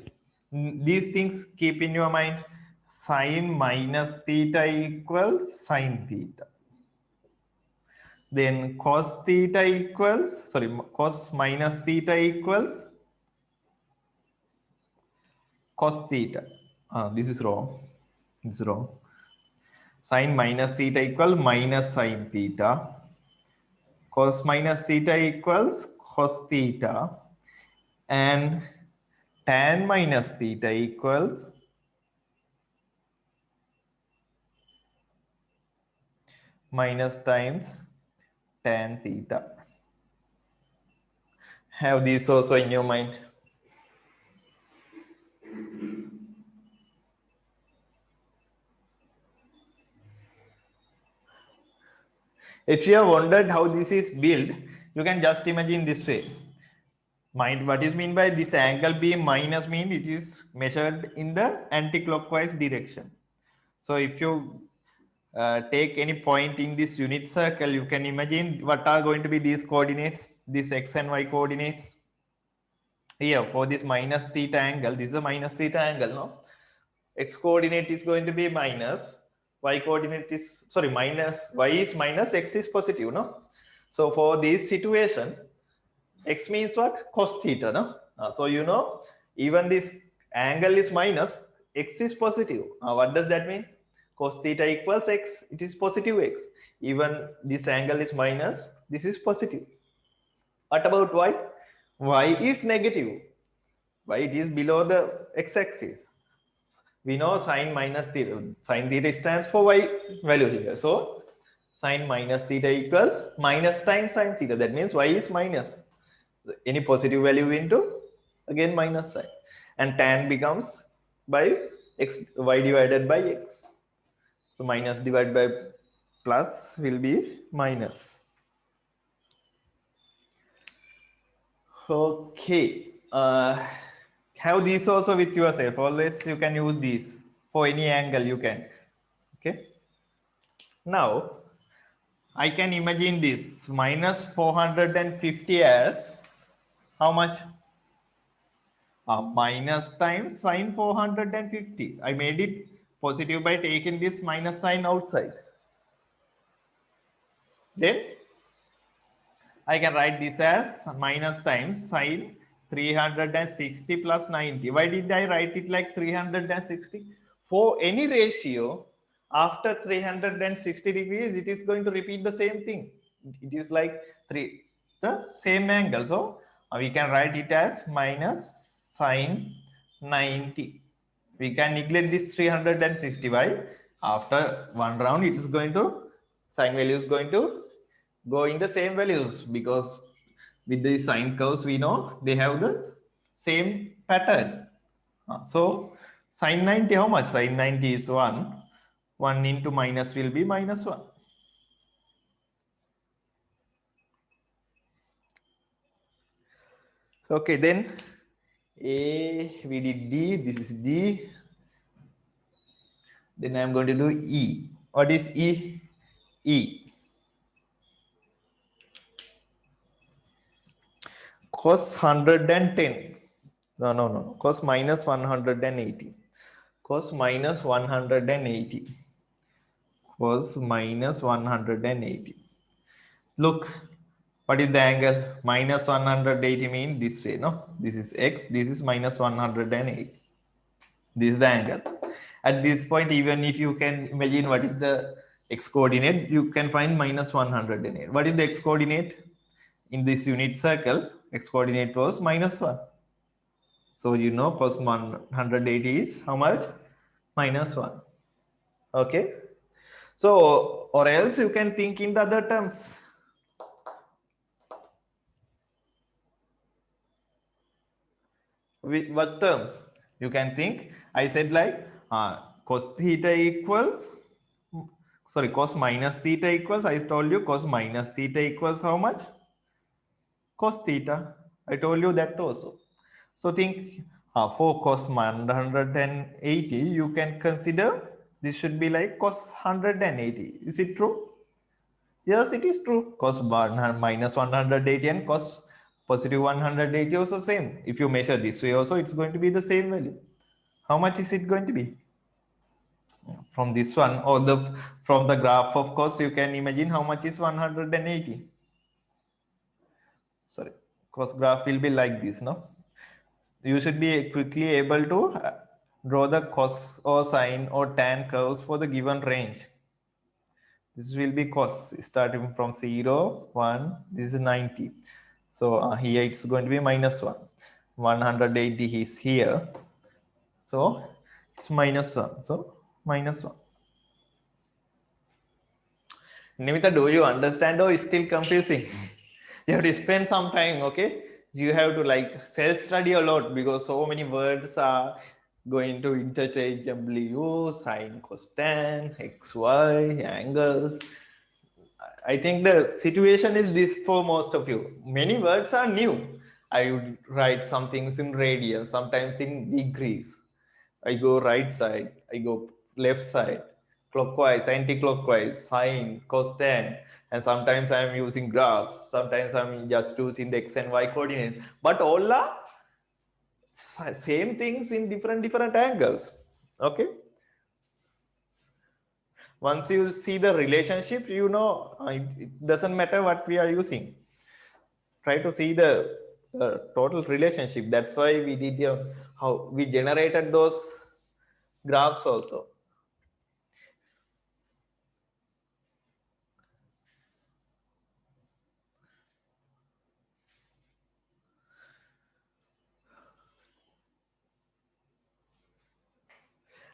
these things keep in your mind. Sine minus theta equals sine theta. Then cos theta equals, sorry, cos minus theta equals cos theta. This is wrong. This is wrong. Sin minus theta equal minus sin theta. Cos minus theta equals cos theta. And tan minus theta equals minus times tan theta. Have these also in your mind. If you have wondered how this is built, you can just imagine this way. Mind what is mean by this angle being minus mean it is measured in the anti-clockwise direction. So if you take any point in this unit circle, you can imagine what are going to be these coordinates, these x and y coordinates. Here for this minus theta angle, this is a minus theta angle, no? X coordinate is going to be minus, y coordinate is, sorry, minus, y is minus, x is positive, no? So for this situation, x means what? Cos theta, no? So you know, even this angle is minus, x is positive. What does that mean? Cos theta equals x, it is positive x. Even this angle is minus, this is positive. What about y? Y is negative. Why? It is below the x-axis. We know sine minus theta. Sine theta stands for y value here. So sine minus theta equals minus times sine theta. That means y is minus. Any positive value into again minus sign. And tan becomes by x, y divided by x. So minus divided by plus will be minus. Okay. Have these also with yourself. Always you can use these for any angle you can. Okay. Now I can imagine this minus 450 as how much? Minus times sine 450. I made it positive by taking this minus sign outside. Then I can write this as minus times sine 360 plus 90. Why did I write it like 360? For any ratio after 360 degrees, it is going to repeat the same thing. It is like the same angle. So we can write it as minus sine 90. We can neglect this 360. Why? After one round, it is going to, sine value is going to go in the same values, because with the sine curves we know they have the same pattern. So sine 90, how much? Sine 90 is 1. 1 into minus will be minus 1. Okay, then A, we did D, this is D. Then I am going to do E. What is E? E. Cos 110. No. Cos minus 180. Cos minus 180. Cos minus 180. Look, what is the angle? Minus 180 means this way, no? This is x, this is minus 180. This is the angle. At this point, even if you can imagine what is the x coordinate, you can find minus 108. What is the x coordinate? In this unit circle, x coordinate was minus 1. So you know cos 180 is how much? Minus 1. Okay. So, or else you can think in the other terms. With what terms? You can think, I said like cos theta equals, sorry, cos minus theta equals, I told you cos minus theta equals how much? Cos theta. I told you that also. So think for cos 180, you can consider this should be like cos 180. Is it true? Yes, it is true. Cos minus 180 and cos positive 180 also same. If you measure this way also, it's going to be the same value. How much is it going to be? from this one, or from the graph of cos, you can imagine how much is 180. Sorry, cos graph will be like this, no? You should be quickly able to draw the cos or sine or tan curves for the given range. This will be cos starting from 0, 1, this is 90. So here it's going to be minus 1. 180 is here. So it's minus 1. So minus 1. Nimita, do you understand or is still confusing? You have to spend some time, okay? You have to like self-study a lot because so many words are going to interchangeably use sine, cos, tan, x, y, angle. I think the situation is this for most of you. Many words are new. I would write some things in radians, sometimes in degrees. I go right side, I go left side, clockwise, anti-clockwise, sine, cos, tan, and sometimes I am using graphs. Sometimes I'm just using the x and y coordinate. But all are same things in different angles. Okay. Once you see the relationship, you know it doesn't matter what we are using. Try to see the total relationship. That's why we did how we generated those graphs also.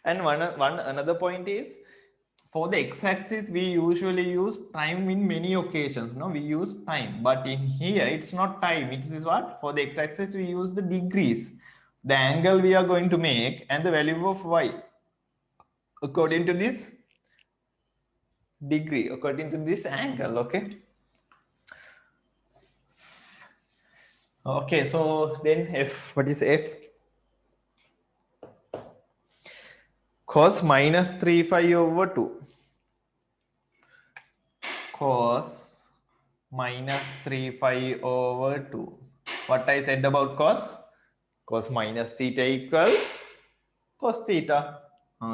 And one another point is, for the x-axis we usually use time in many occasions. No, we use time, but in here it's not time. It is what? For the x-axis we use the degrees, the angle we are going to make, and the value of y according to this degree, according to this angle. Okay. Okay, so then f, what is f? Cos minus 3 phi over 2. Cos minus 3 phi over 2. What I said about cos? Cos minus theta equals cos theta.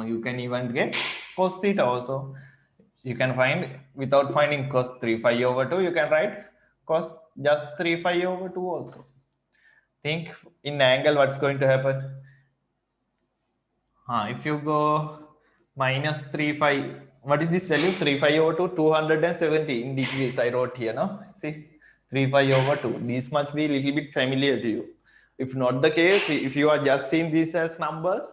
You can even get cos theta also. You can find, without finding cos 3 phi over 2, you can write cos just 3 phi over 2 also. Think in angle what's going to happen. If you go minus 3 phi, what is this value? 3 phi over 2, 270 in degrees I wrote here, no? See, 3 phi over 2. This must be a little bit familiar to you. If not the case, if you are just seeing this as numbers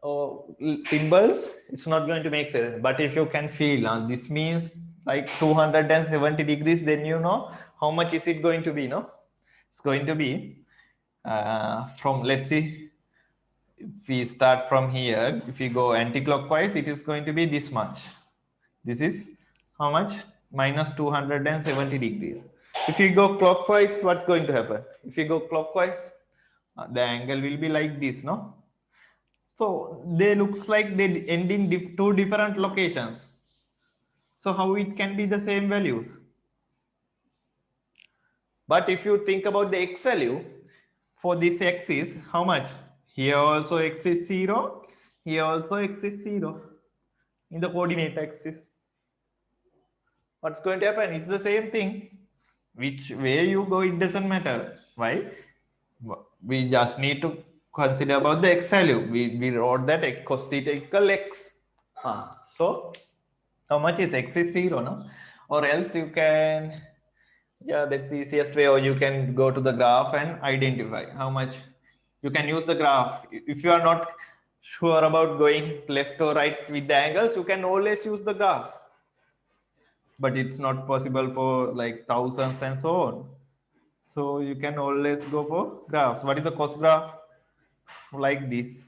or symbols, it's not going to make sense. But if you can feel, this means like 270 degrees, then you know how much is it going to be, no? It's going to be from, let's see, if we start from here, if we go anti-clockwise, it is going to be this much. This is how much? Minus 270 degrees. If you go clockwise, what's going to happen? If you go clockwise, the angle will be like this, no? So they looks like they end in two different locations. So how it can be the same values? But if you think about the x value for this axis, how much? Here also x is 0. Here also x is 0 in the coordinate axis. What's going to happen? It's the same thing. Which way you go, it doesn't matter. Why? We just need to consider about the x value. We wrote that cos theta equal x. So how much is x is 0, no? Or else you can, yeah, that's the easiest way, or you can go to the graph and identify how much. You can use the graph. If you are not sure about going left or right with the angles, you can always use the graph. But it's not possible for like thousands and so on. So you can always go for graphs. What is the cos graph? Like this.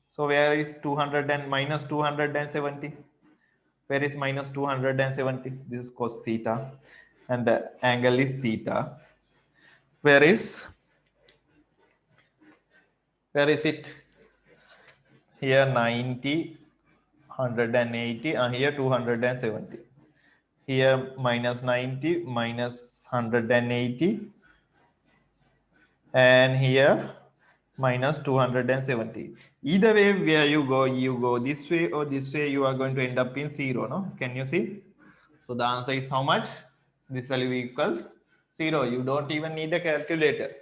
So where is 200 and minus 270? Where is minus 270? This is cos theta. And the angle is theta. Where is it? Here 90, 180, and here 270. Here minus 90, minus 180, and here minus 270. Either way, where you go this way or this way, you are going to end up in 0, no? Can you see? So the answer is how much? This value equals 0. You don't even need a calculator.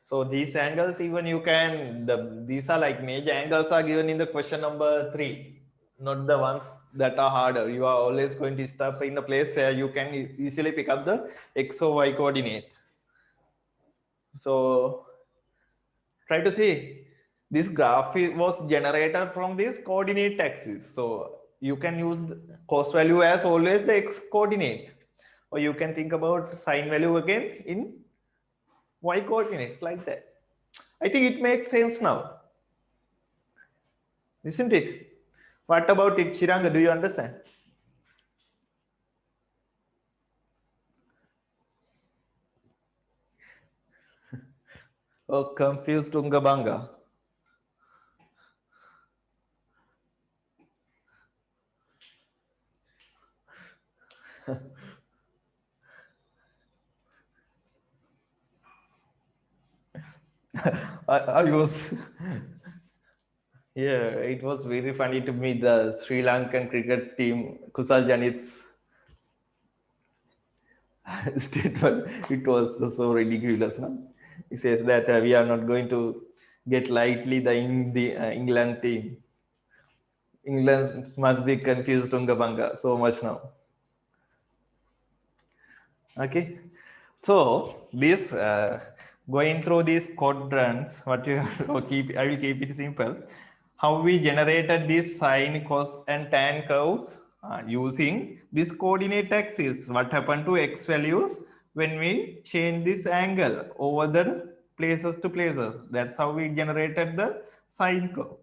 So these angles, even you can, these are like major angles are given in the question number 3, not the ones that are harder. You are always going to stop in a place where you can easily pick up the x or y coordinate. So try to see, this graph was generated from this coordinate axis. So you can use the cos value as always the x coordinate, or you can think about sine value again in y coordinates like that. I think it makes sense now, isn't it? What about it, Shiranga? Do you understand? Oh, confused Tungabanga. I was, yeah, it was very funny to meet the Sri Lankan cricket team, Kusal Janit's statement. It was so ridiculous. No? He says that we are not going to get lightly the England team. England must be confused Tungabanga so much now. Okay, so this going through these quadrants, what you have to keep, I will keep it simple. How we generated these sine, cos, and tan curves using this coordinate axis. What happened to x values when we change this angle over the places to places? That's how we generated the sine curve.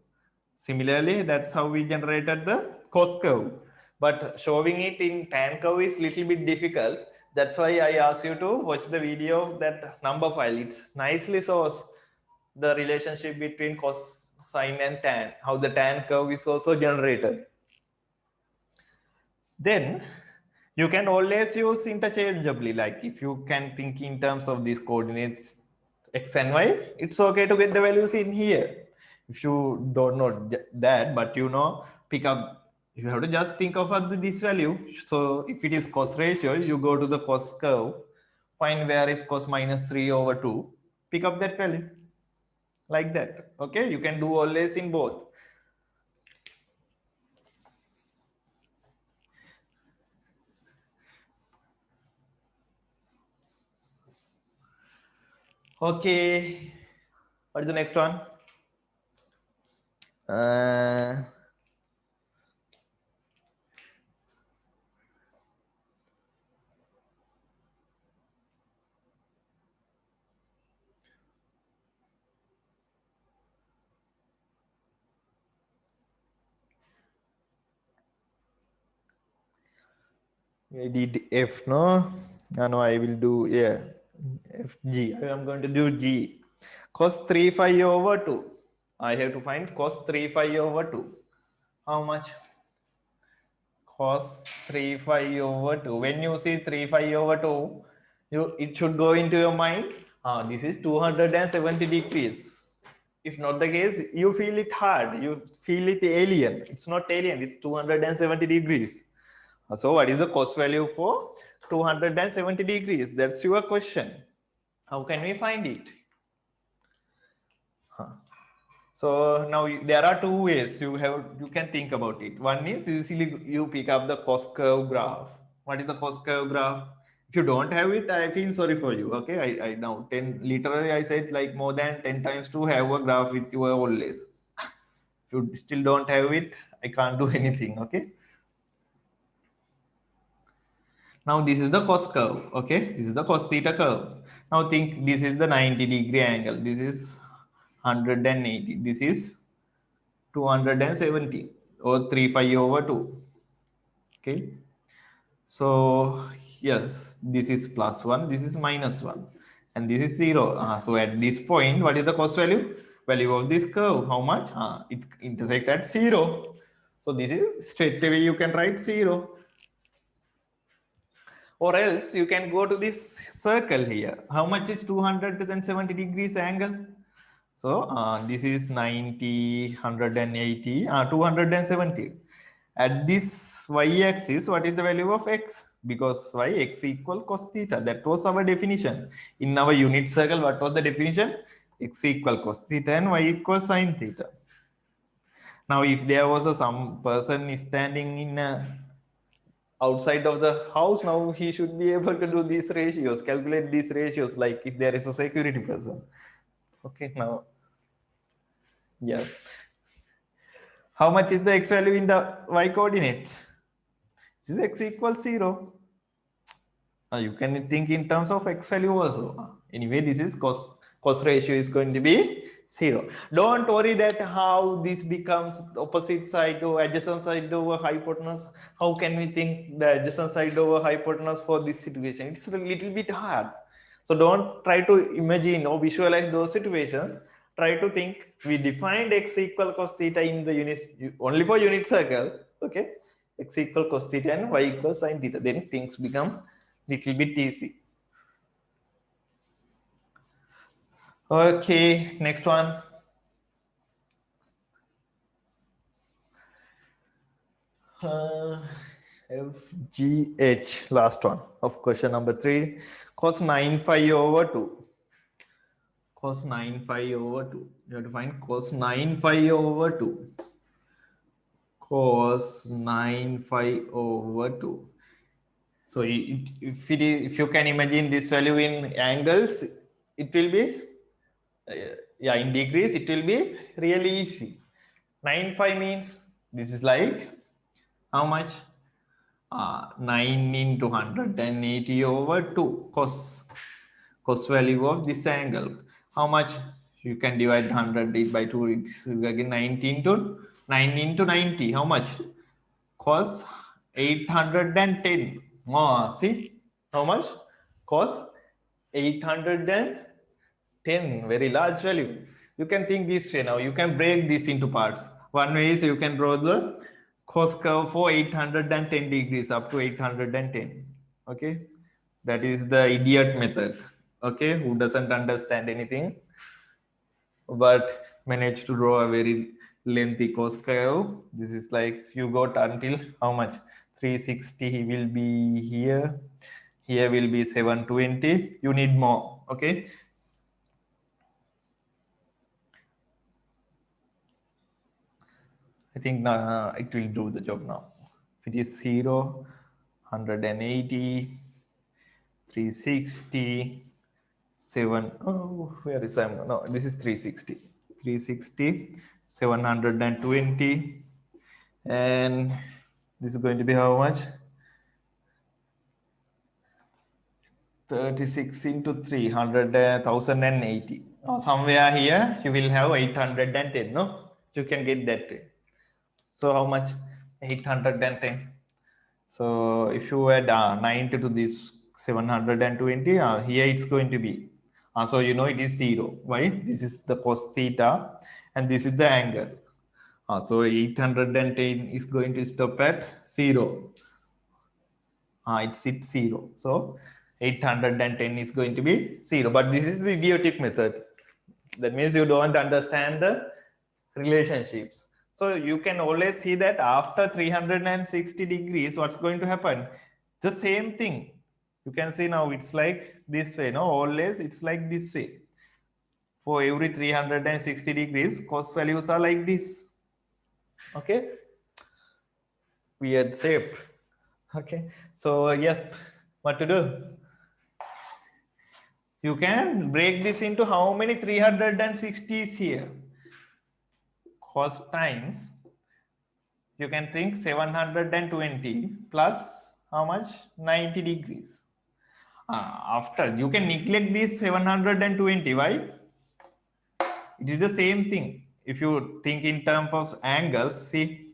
Similarly, that's how we generated the cos curve. But showing it in tan curve is little bit difficult. That's why I asked you to watch the video of that number file. It nicely shows the relationship between cosine and tan, how the tan curve is also generated. Then you can always use interchangeably. Like if you can think in terms of these coordinates x and y, it's okay to get the values in here. If you don't know that, but you know, pick up, you have to just think of this value. So if it is cos ratio, you go to the cos curve, find where is cos minus 3 over 2, pick up that value like that. Okay, you can do always in both. Okay, what is the next one? I did F, no? No, I will do, yeah, F, G. I am going to do G. Cos 3 phi over 2. I have to find cos 3 phi over 2. How much? Cos 3 phi over 2. When you see 3 phi over 2, it should go into your mind. This is 270 degrees. If not the case, you feel it hard. You feel it alien. It's not alien. It's 270 degrees. So what is the cos value for 270 degrees? That's your question. How can we find it? So now there are two ways you can think about it. One is easily you pick up the cos curve graph. What is the cos curve graph? If you don't have it, I feel sorry for you. Okay, I now 10 literally I said like more than 10 times to have a graph with your always. If you still don't have it, I can't do anything. Okay. Now this is the cos curve. Okay, this is the cos theta curve. Now think this is the 90-degree angle. This is 180. This is 270 or 3 phi over 2. Okay. So yes, this is plus 1. This is minus 1. And this is 0. So at this point, what is the cos value? Value of this curve. How much? It intersects at 0. So this is straight away you can write 0. Or else you can go to this circle here. How much is 270 degrees angle? So this is 90, 180, 270. At this y-axis, what is the value of x? Because y, x equal cos theta. That was our definition. In our unit circle, what was the definition? X equal cos theta and y equal sin theta. Now, if there was some person standing in outside of the house, now he should be able to do these ratios, calculate these ratios, like if there is a security person. Okay, now, yeah. How much is the x value in the y coordinates? This is x equals 0. You can think in terms of x value also. Anyway, this is cos ratio is going to be 0. Don't worry that how this becomes opposite side or adjacent side over hypotenuse. How can we think the adjacent side over hypotenuse for this situation? It's a little bit hard. So don't try to imagine or visualize those situations. Try to think we defined x equal cos theta in the unit only for unit circle. Okay, x equal cos theta and y equal sin theta. Then things become little bit easy. Okay, next one. FGH, last one of question number 3. Cos 9 phi over 2. Cos 9 phi over 2. You have to find cos 9 phi over 2. Cos 9 phi over 2. So if you can imagine this value in angles, it will be in degrees, it will be really easy. 9 phi means this is like how much? 9 into 180 over 2 cos value of this angle. How much? You can divide 100 by 2. It's again 90 into 9 into 90. How much? Cos 810. See how much? Cos 810. Very large value. You can think this way now. You can break this into parts. One way is you can draw the cos curve for 810 degrees up to 810. Okay, that is the idiot method. Okay, who doesn't understand anything but managed to draw a very lengthy cos curve. This is like you got until how much? 360. He will be here. Here will be 720. You need more. Okay. I think it will do the job now. If it is 0, 180, 360, 7. Oh, where is I? No, this is 360. 360, 720. And this is going to be how much? 36 into 3, 1,080. Somewhere here you will have 810. No, you can get that. So how much? 810. So if you add 90 to this 720, here it's going to be. So you know it is 0. Why? This is the cos theta and this is the angle. So 810 is going to stop at 0. It's 0. So 810 is going to be 0. But this is the idiotic method. That means you don't understand the relationships. So you can always see that after 360 degrees, what's going to happen? The same thing. You can see now it's like this way. No, always it's like this way. For every 360 degrees, cos values are like this. Okay. Weird shape. Okay. So yeah, what to do? You can break this into how many 360s here? Cos times, you can think 720 plus how much? 90 degrees. After you can neglect this 720. Why? It is the same thing. If you think in terms of angles, see,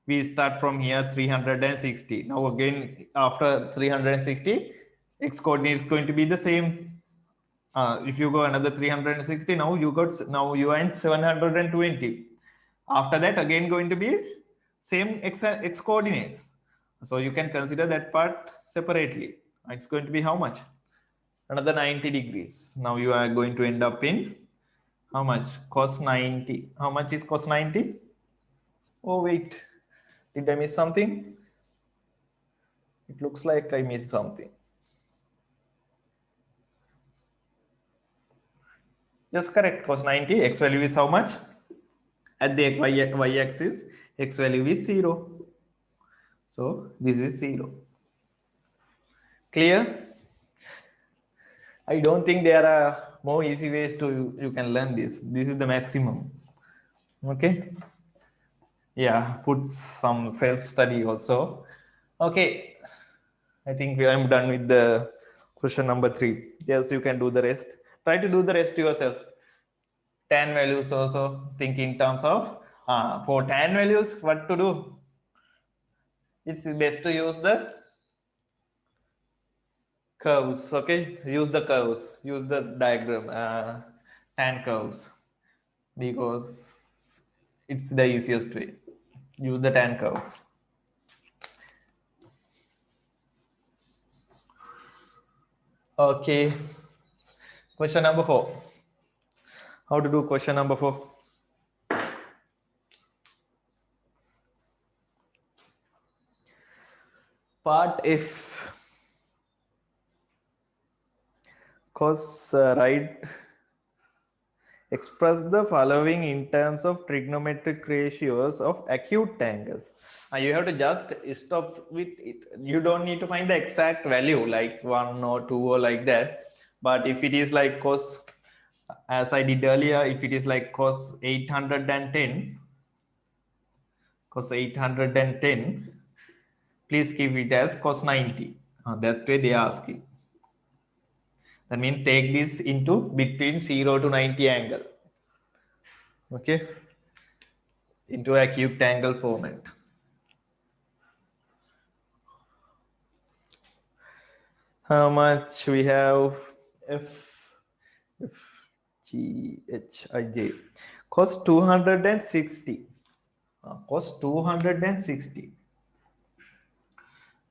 we start from here 360. Now again after 360, x coordinate is going to be the same. If you go another 360, now you are in 720. After that again going to be same x coordinates. So you can consider that part separately. It's going to be how much? Another 90 degrees. Now you are going to end up in how much? Cos 90. How much is cos 90? Oh, wait. Did I miss something? It looks like I missed something. Just correct. Cos 90. X value is how much? At the y axis, x value is 0. So this is 0. Clear? I don't think there are more easy ways to you can learn this. This is the maximum. Okay. Yeah, put some self-study also. Okay. I think I'm done with the question number 3. Yes, you can do the rest. Try to do the rest yourself. Tan values also think in terms of for tan values, what to do? It's best to use the curves. Okay, use the curves, use the diagram, tan curves, because it's the easiest way. Use the tan curves. Okay, question number 4. How to do question number 4? Part F. Cos right. Express the following in terms of trigonometric ratios of acute angles. You have to just stop with it. You don't need to find the exact value like 1 or 2 or like that. But if it is like cos, as I did earlier, if it is like cos 810, cos 810, please keep it as cos 90. That way they are asking. That means take this into between 0 to 90 angle. Okay, into acute angle format. How much we have? G H I J. Cost 260. Cost 260.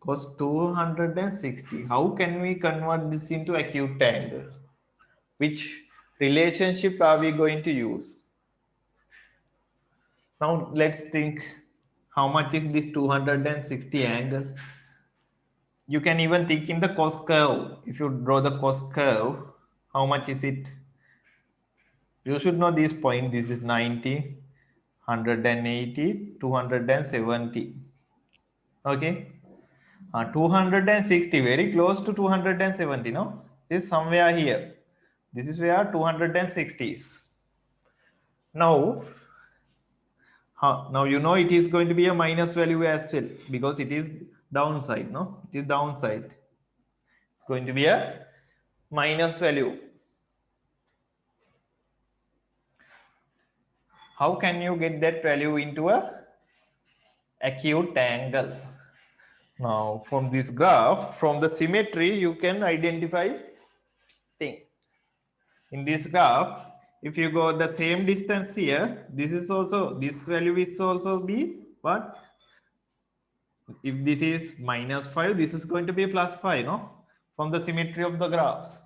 Cost 260. How can we convert this into acute angle? Which relationship are we going to use? Now let's think, how much is this 260 angle? You can even think in the cos curve. If you draw the cos curve, how much is it? You should know this point. This is 90, 180, 270. Okay. 260, very close to 270. No, this is somewhere here. This is where 260 is. Now, now you know it is going to be a minus value as well because it is downside. No, it is downside. It's going to be a minus value. How can you get that value into a acute angle? Now, from this graph, from the symmetry, you can identify thing. In this graph, if you go the same distance here, this is also, this value is also be what? If this is -5, this is going to be +5, no? From the symmetry of the graphs.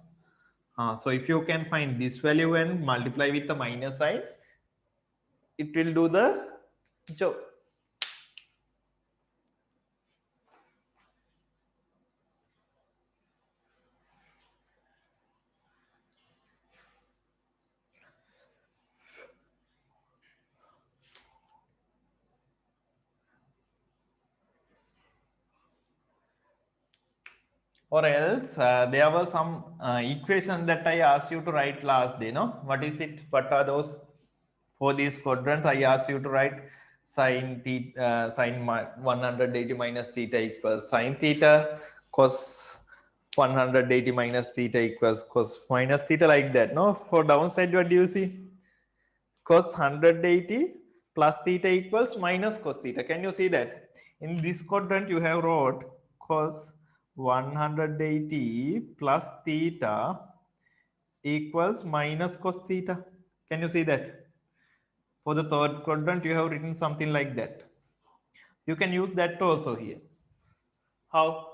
So if you can find this value and multiply with the minus sign, it will do the job. Or else there was some equation that I asked you to write last day, no? What is it? What are those? For these quadrants, I asked you to write sine theta, sine 180 minus theta equals sine theta, cos 180 minus theta equals cos minus theta, like that. No, for downside, what do you see? Cos 180 plus theta equals minus cos theta. Can you see that? In this quadrant, you have wrote cos 180 plus theta equals minus cos theta. Can you see that? For the third quadrant, you have written something like that. You can use that also here. How?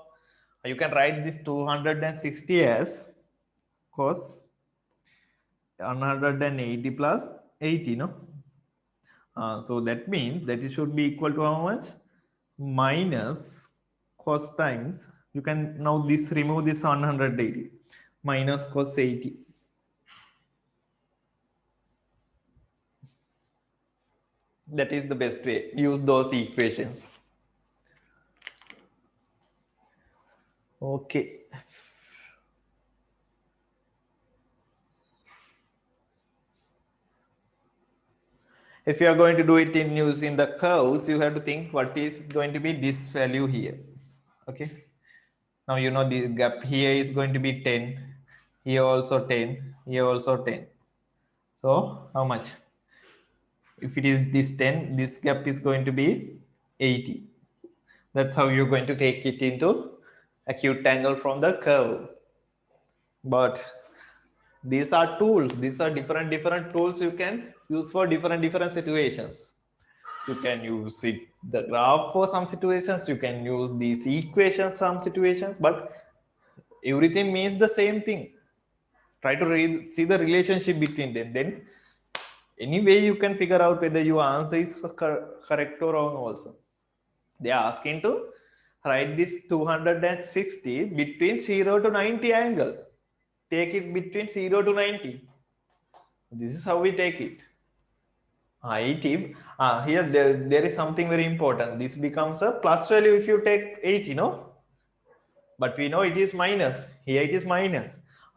You can write this 260 as cos 180 plus 80, no? So that means that it should be equal to how much? Minus cos times, you can now this remove this 180 minus cos 80. That is the best way. Use those equations. Okay. If you are going to do it in using the curves, you have to think what is going to be this value here. Okay. Now you know this gap here is going to be 10, here also 10, here also 10. So how much? If it is this 10, this gap is going to be 80. That's how you're going to take it into acute angle from the curve. But these are tools. These are different tools you can use for different situations. You can use it the graph for some situations. You can use these equations some situations. But everything means the same thing. Try to see the relationship between them. Then anyway you can figure out whether your answer is correct or wrong also. They are asking to write this 260 between 0 to 90 angle. Take it between 0 to 90. This is how we take it. 80. Here there is something very important. This becomes a plus value if you take 80, no? But we know it is minus. Here it is minus.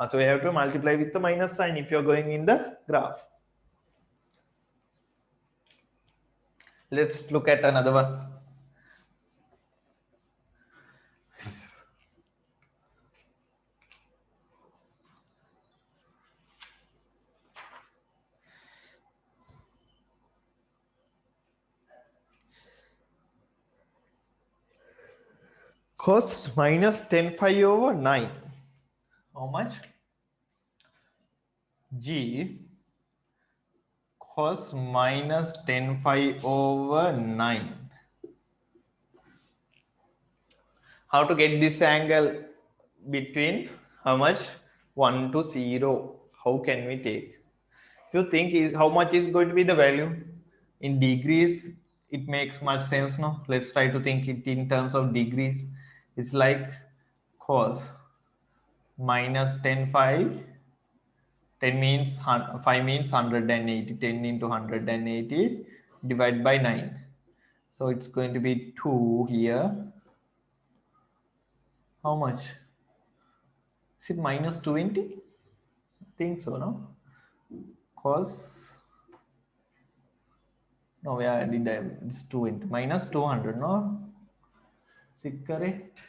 So we have to multiply with the minus sign if you're going in the graph. Let's look at another one. Cos minus 10 phi over 9. How much? G cos minus 10 phi over 9. How to get this angle between how much? 1 to 0. How can we take? You think is how much is going to be the value? In degrees, it makes much sense, no? Let's try to think it in terms of degrees. It's like cos minus 10 phi. 10 means 5 means 180. 10 into 180 divided by 9. So it's going to be 2 here. How much? Is it minus 20? I think so, no? Cos. No, where did I? It's 20. Minus 200, no? Is it correct?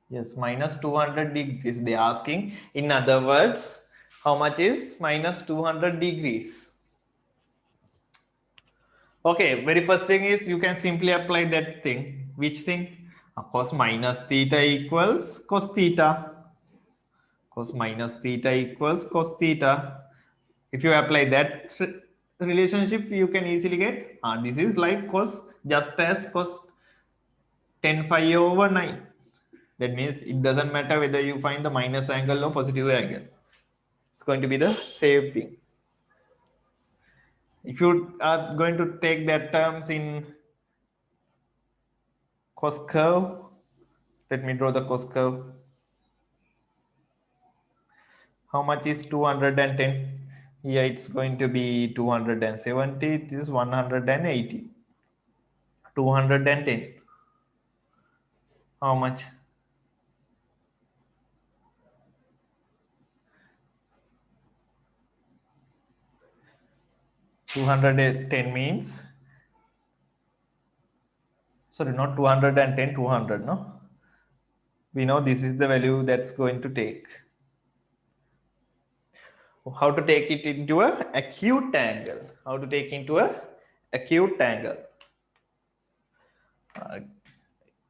Yes, minus 200 degrees. They are asking. In other words, how much is minus 200 degrees? Okay, very first thing is you can simply apply that thing. Which thing? Cos minus theta equals cos theta. Cos minus theta equals cos theta. If you apply that relationship, you can easily get this is like cos just as cos 10 phi over 9. That means it doesn't matter whether you find the minus angle or positive angle. It's going to be the same thing. If you are going to take that terms in cos curve, let me draw the cos curve. How much is 210? Here it's going to be 270. This is 180. 210. How much? 210 means, sorry, not 210, 200, no? We know this is the value that's going to take. How to take it into a acute angle? How to take into a acute angle?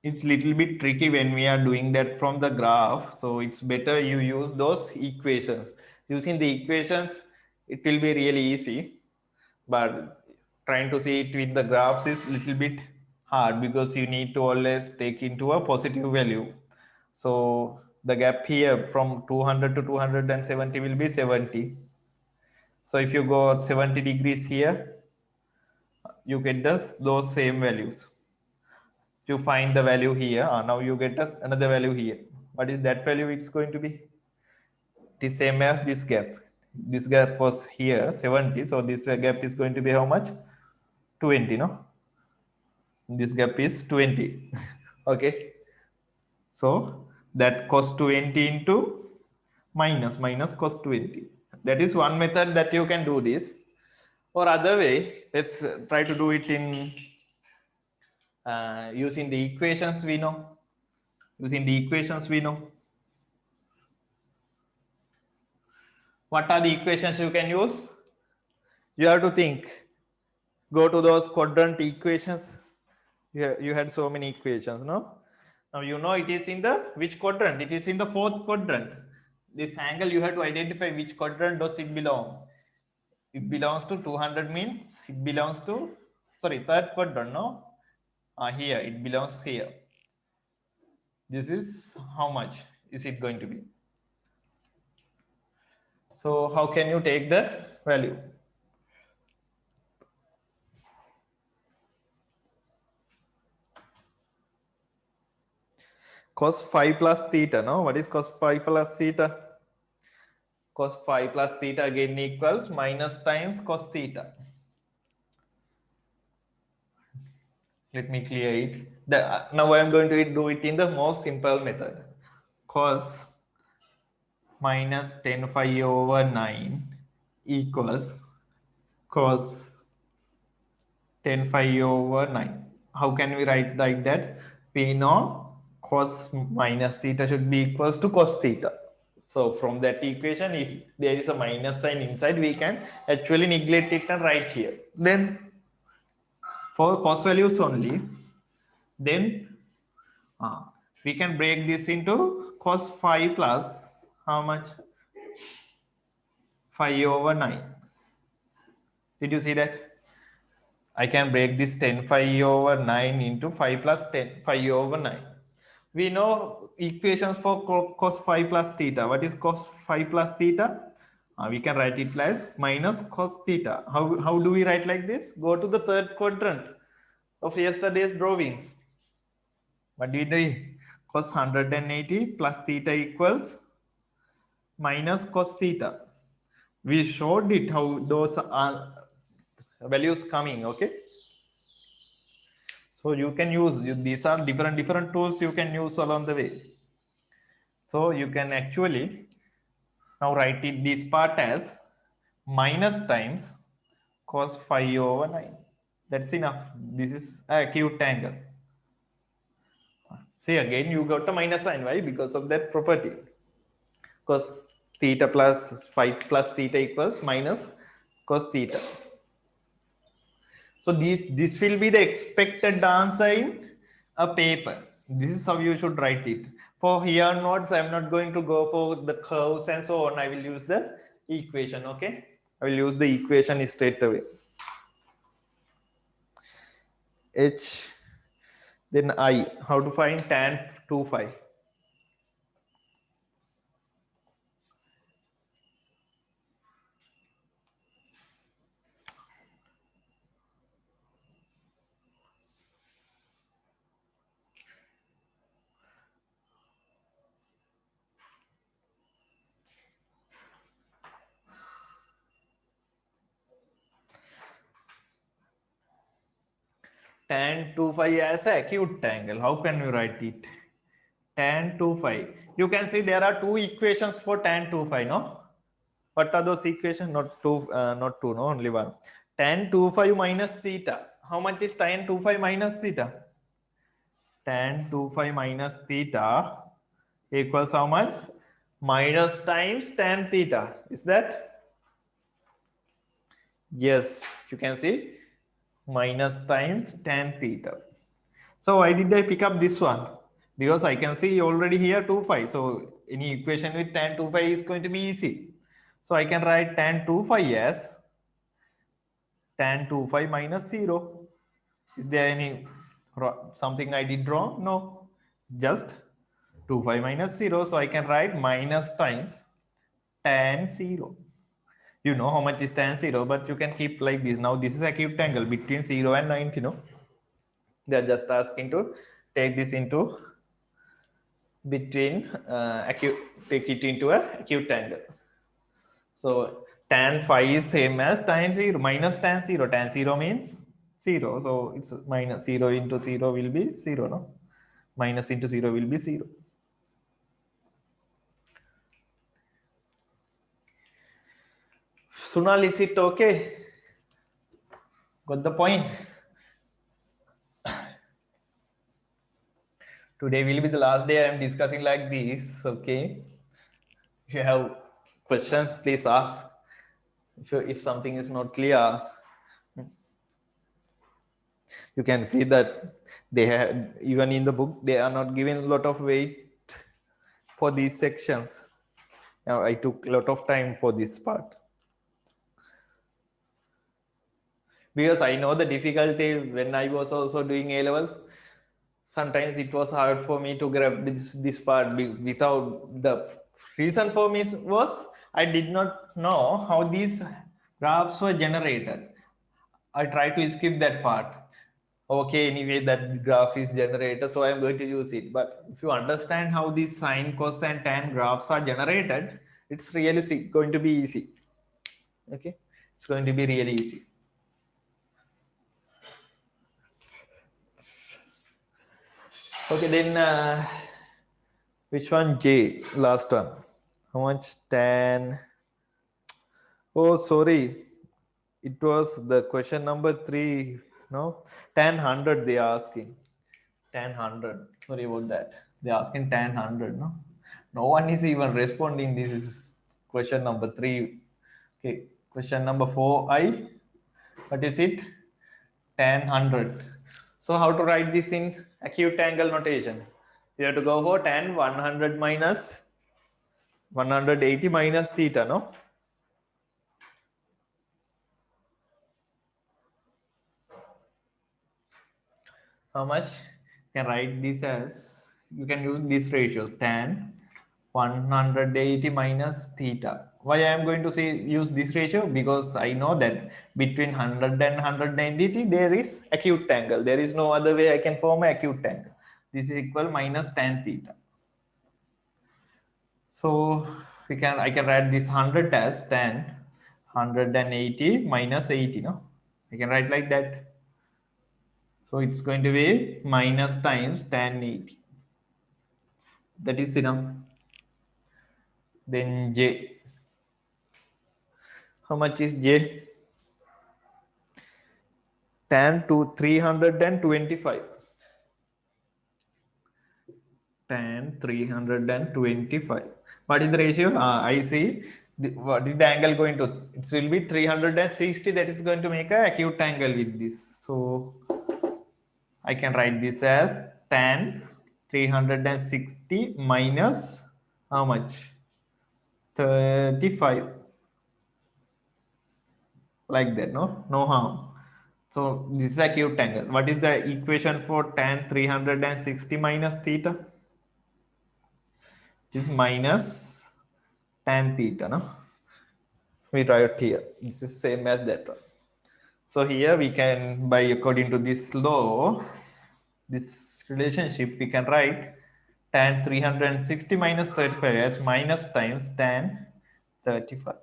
It's little bit tricky when we are doing that from the graph. So it's better you use those equations. Using the equations, it will be really easy. But trying to see it with the graphs is little bit hard because you need to always take into a positive value. So the gap here from 200 to 270 will be 70. So if you go 70 degrees here, you get those same values. You find the value here. Now you get another value here. What is that value? It's going to be the same as this gap. This gap was here 70. So this gap is going to be how much? 20, no? This gap is 20. Okay. So that cos 20 into minus cos 20. That is one method that you can do this. Or other way, let's try to do it in using the equations we know. Using the equations we know. What are the equations you can use? You have to think. Go to those quadrant equations. You had so many equations, no? Now you know it is in the which quadrant? It is in the fourth quadrant. This angle you have to identify which quadrant does it belong. It belongs to 200 means it belongs to, sorry, third quadrant, no? Here, it belongs here. This is how much is it going to be? So how can you take the value? Cos phi plus theta, no? What is cos phi plus theta? Cos phi plus theta again equals minus times cos theta. Let me clear it. Now I am going to do it in the most simple method. Cos minus 10 phi over 9 equals cos 10 phi over 9. How can we write like that? We know cos minus theta should be equals to cos theta. So from that equation, if there is a minus sign inside, we can actually neglect it and write here. Then for cos values only, then we can break this into cos phi plus how much? Phi over 9. Did you see that? I can break this 10 phi over 9 into phi plus 10 phi over 9. We know equations for cos phi plus theta. What is cos phi plus theta? We can write it as minus cos theta. How do we write like this? Go to the third quadrant of yesterday's drawings. What did we? Cos 180 plus theta equals minus cos theta. We showed it how those are values coming, okay? So you can use, these are different tools you can use along the way. So you can actually now write it this part as minus times cos phi over 9. That's enough. This is a acute angle. See again, you got a minus sign. Why? Because of that property. Cos theta plus phi plus theta equals minus cos theta. So this will be the expected answer in a paper. This is how you should write it. For here notes, I'm not going to go for the curves and so on. I will use the equation, okay? I will use the equation straight away. H, then I. How to find tan 2 phi? Tan 2 phi as an acute angle. How can we write it? Tan 2 phi. You can see there are two equations for tan 2 phi, no? What are those equations? Not two, no, only one. Tan 2 phi minus theta. How much is tan 2 phi minus theta? Tan 2 phi minus theta equals how much? Minus times tan theta. Is that? Yes, you can see minus times tan theta. So why did I pick up this one? Because I can see already here 2 phi. So any equation with tan 2 phi is going to be easy. So I can write tan 2 phi as tan 2 phi minus 0. Is there any something I did wrong? No, just 2 5 minus 0. So I can write minus times tan 0. You know how much is tan 0, but you can keep like this. Now this is acute angle between 0 and 90. No, they are just asking to take this into between acute, take it into a acute angle. So tan phi is same as tan 0 minus tan 0. Tan 0 means 0. So it's minus 0 into 0 will be 0. No, minus into 0 will be 0. Sunal, is it okay? Got the point? Today will be the last day I am discussing like this. Okay. If you have questions, please ask. If something is not clear, ask. You can see that they have, even in the book, they are not giving a lot of weight for these sections. Now, I took a lot of time for this part. Because I know the difficulty when I was also doing A levels. Sometimes it was hard for me to grab this part without the reason for me was I did not know how these graphs were generated. I try to skip that part. Okay, anyway, that graph is generated, so I'm going to use it. But if you understand how these sine, cos, and tan graphs are generated, it's really going to be easy. Okay, it's going to be really easy. Okay, then which one? J, last one. How much tan? Oh, sorry. It was the question number 3. No, tan 100 they are asking. Tan 100. Sorry about that. They are asking tan 100. No one is even responding. This is question number 3. Okay, question number 4. What is it? Tan 100. So how to write this in acute angle notation? You have to go for tan 100 minus 180 minus theta. No. How much? You can write this as, you can use this ratio, tan 180 minus theta. Why I am going to say use this ratio? Because I know that between 100 and 190 there is acute angle. There is no other way I can form an acute angle. This is equal minus tan theta. So I can write this 100 as tan 180 minus 80. No, I can write like that. So it's going to be minus times tan 80. That is enough. Then J. How much is J? Tan to 325. Tan 325. What is the ratio? I see. What is the angle going to? It will be 360. That is going to make an acute angle with this. So I can write this as tan 360 minus how much? 35. Like that, no harm. So this is acute angle. What is the equation for tan 360 minus theta? This is minus tan theta, no? We write here. This is same as that one. So here we can, by according to this law, this relationship, we can write tan 360 minus 35 as minus times tan 35.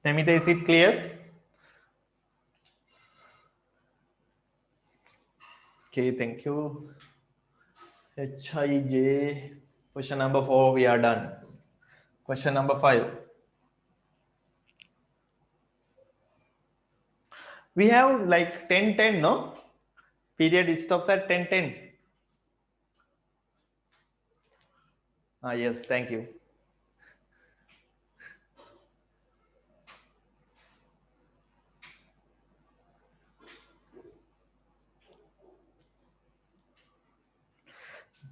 Namita, is it clear? Okay, thank you. HIJ. Question number 4, we are done. Question number 5. We have like 10-10, no? Period stops at 10-10. Yes, thank you.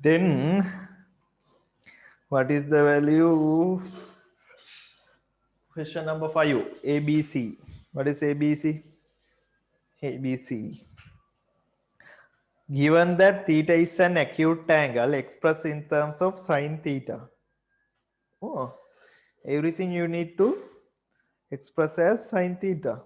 Then What is the value? Question number 5. ABC. What is ABC? ABC. Given that theta is an acute angle expressed in terms of sine theta. Oh, everything you need to express as sine theta.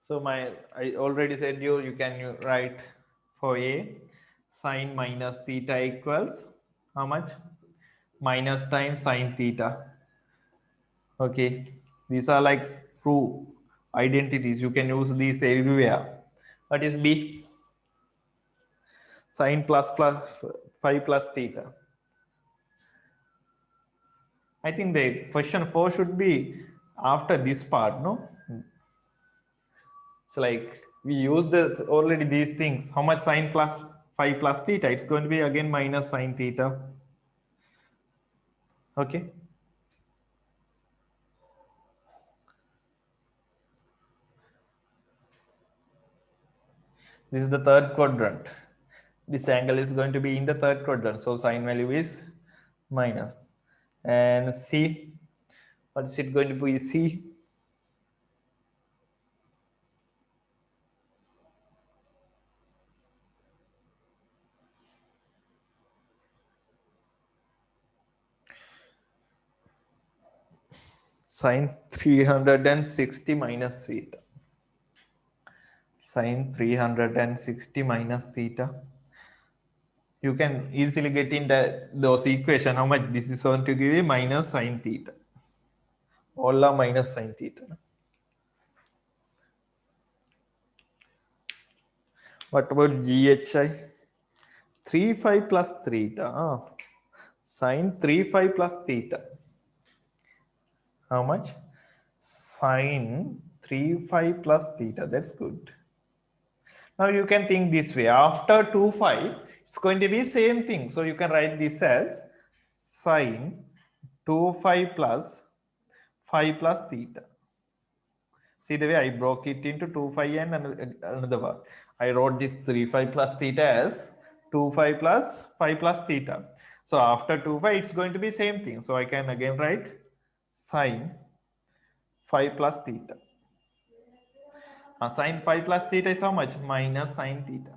So I already said you can write for A sine minus theta equals how much? Minus times sine theta. Okay, these are like true identities. You can use these everywhere. What is B? Sine plus 5 plus theta. I think the question 4 should be after this part, no? It's like we use this already these things. How much sine plus 5 plus theta? It's going to be again minus sine theta. Okay. This is the third quadrant. This angle is going to be in the third quadrant. So sine value is minus. And C, what is it going to be? C. Sine 360 minus theta. Sine 360 minus theta. You can easily get in those equation how much this is going to give you minus sine theta. All are minus sine theta. What about GHI? 3 5 plus theta. Sine 3 5 plus theta. How much? Sine 3 5 plus theta. That's good. Now you can think this way. After 2 5, it's going to be same thing. So you can write this as sine 2 5 plus 5 plus theta. See the way I broke it into 2 5 and another one. I wrote this 3 5 plus theta as 2 5 plus 5 plus theta. So after 2 5, it's going to be same thing. So I can again write sine 5 plus theta. Sine 5 plus theta is how much? Minus sine theta.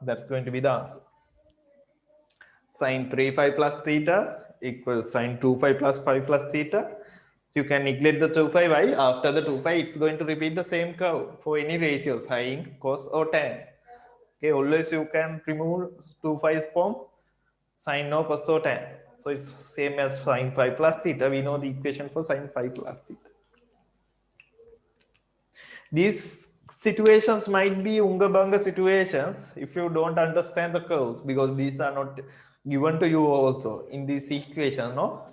That's going to be the answer. Sine 3 5 plus theta equals sine 2 5 plus 5 plus theta. You can neglect the 2 5 I. After the 2 5, it's going to repeat the same curve for any ratio, sine, cos, or tan. Okay, always you can remove 2 5's from sine, no, cos, or tan. So it's same as sine 5 plus theta. We know the equation for sine 5 plus theta. These situations might be unga situations if you don't understand the curves, because these are not given to you also in this equation, no?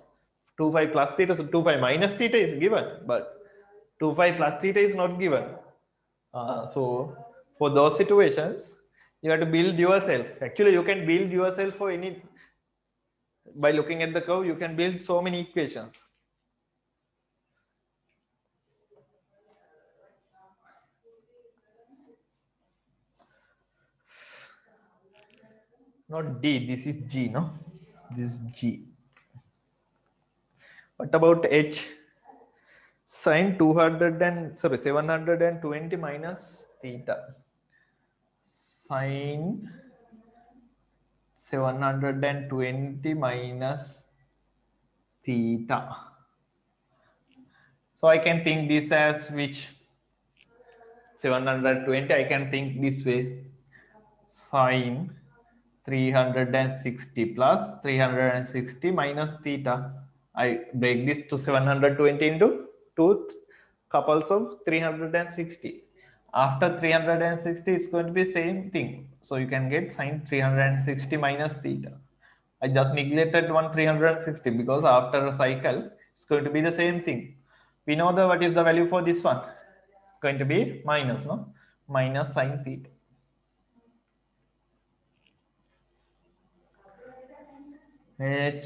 2 5 plus theta, so 2 5 minus theta is given, but 2 5 plus theta is not given. So for those situations, you have to build yourself. Actually, you can build yourself for any, by looking at the curve, you can build so many equations. Not D, this is G, no? This is G. What about H? Sine 720 minus theta. Sine 720 minus theta. So I can think this as which? 720, I can think this way. Sine 360 plus 360 minus theta. I break this to 720 into two couples of 360. After 360, it's going to be same thing. So you can get sine 360 minus theta. I just neglected one 360 because after a cycle, it's going to be the same thing. We know what is the value for this one. It's going to be minus, no? Minus sine theta. Hij.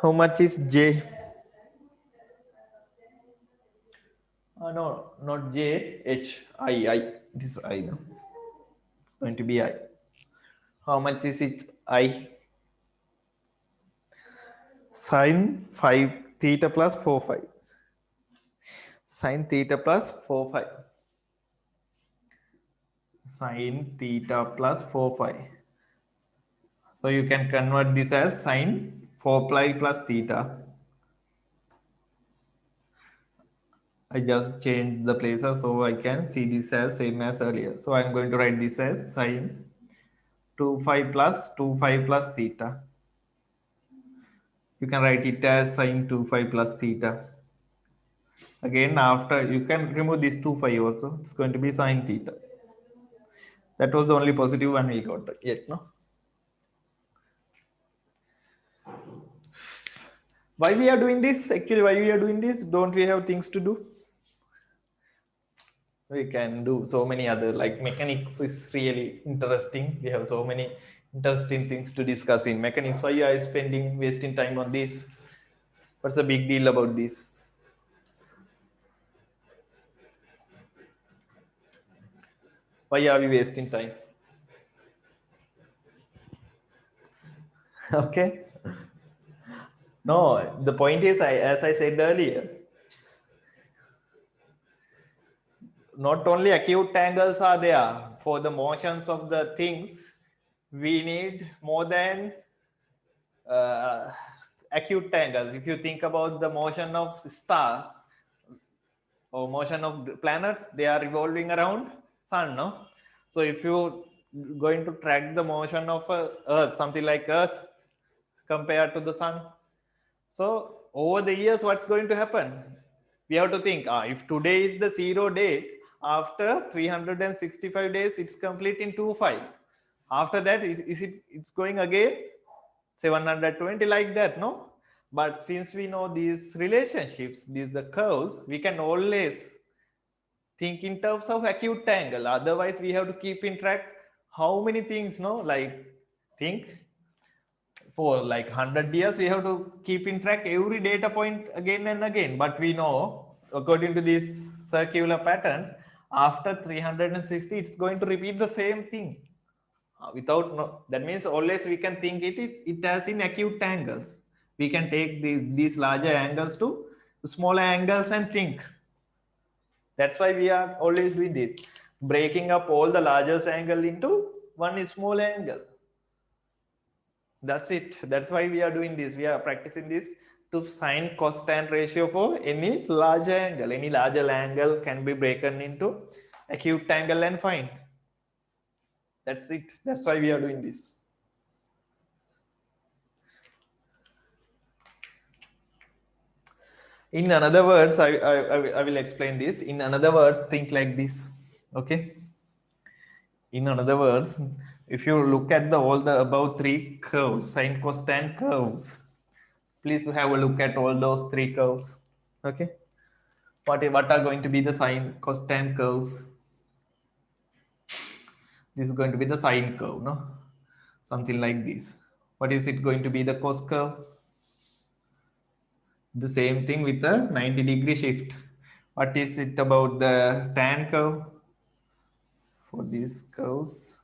How much is J? No, not J, H, I. This I, no? It's going to be I. How much is it? I. Sine 5 theta plus 4 phi. Sine theta plus 4 phi. Sine theta plus 4 phi. So you can convert this as sine 4 pi plus theta. I just changed the places so I can see this as same as earlier. So I'm going to write this as sine 2 phi plus 2 phi plus theta. You can write it as sine 2 phi plus theta. Again, after you can remove this 2 phi also. It's going to be sine theta. That was the only positive one we got yet, no? Why we are doing this? Actually, why we are doing this? Don't we have things to do? We can do so many other, like mechanics is really interesting. We have so many interesting things to discuss in mechanics. Why you are spending wasting time on this? What's the big deal about this? Why are we wasting time? Okay. No, the point is, as I said earlier, not only acute angles are there for the motions of the things, we need more than uh, acute angles. If you think about the motion of stars or motion of planets, they are revolving around sun, no? So if you going to track the motion of earth, something like earth compared to the sun, so over the years what's going to happen? We have to think, if today is the 0 date, after 365 days it's complete in 2 5. After that, it's going again 720, like that, no? But since we know these relationships, these the curves, we can always think in terms of acute angle. Otherwise we have to keep in track how many things, no? Like, think for like 100 years we have to keep in track every data point again and again. But we know, according to these circular patterns, after 360 it's going to repeat the same thing. Without, no, that means always we can think it as in acute angles. We can take these larger angles to smaller angles and think. That's why we are always doing this, breaking up all the largest angle into one small angle. That's it. That's why we are doing this. We are practicing this to find cosine ratio for any larger angle. Any larger angle can be broken into acute angle and find. That's it. That's why we are doing this. In another words, I will explain this. In another words, think like this. Okay. In other words, if you look at all the above three curves, sine, cosine curves, please have a look at all those three curves. Okay. What are going to be the sine, cosine curves? This is going to be the sine curve, no? Something like this. What is it going to be the cos curve? The same thing with the 90-degree shift. What is it about the tan curve? For these curves,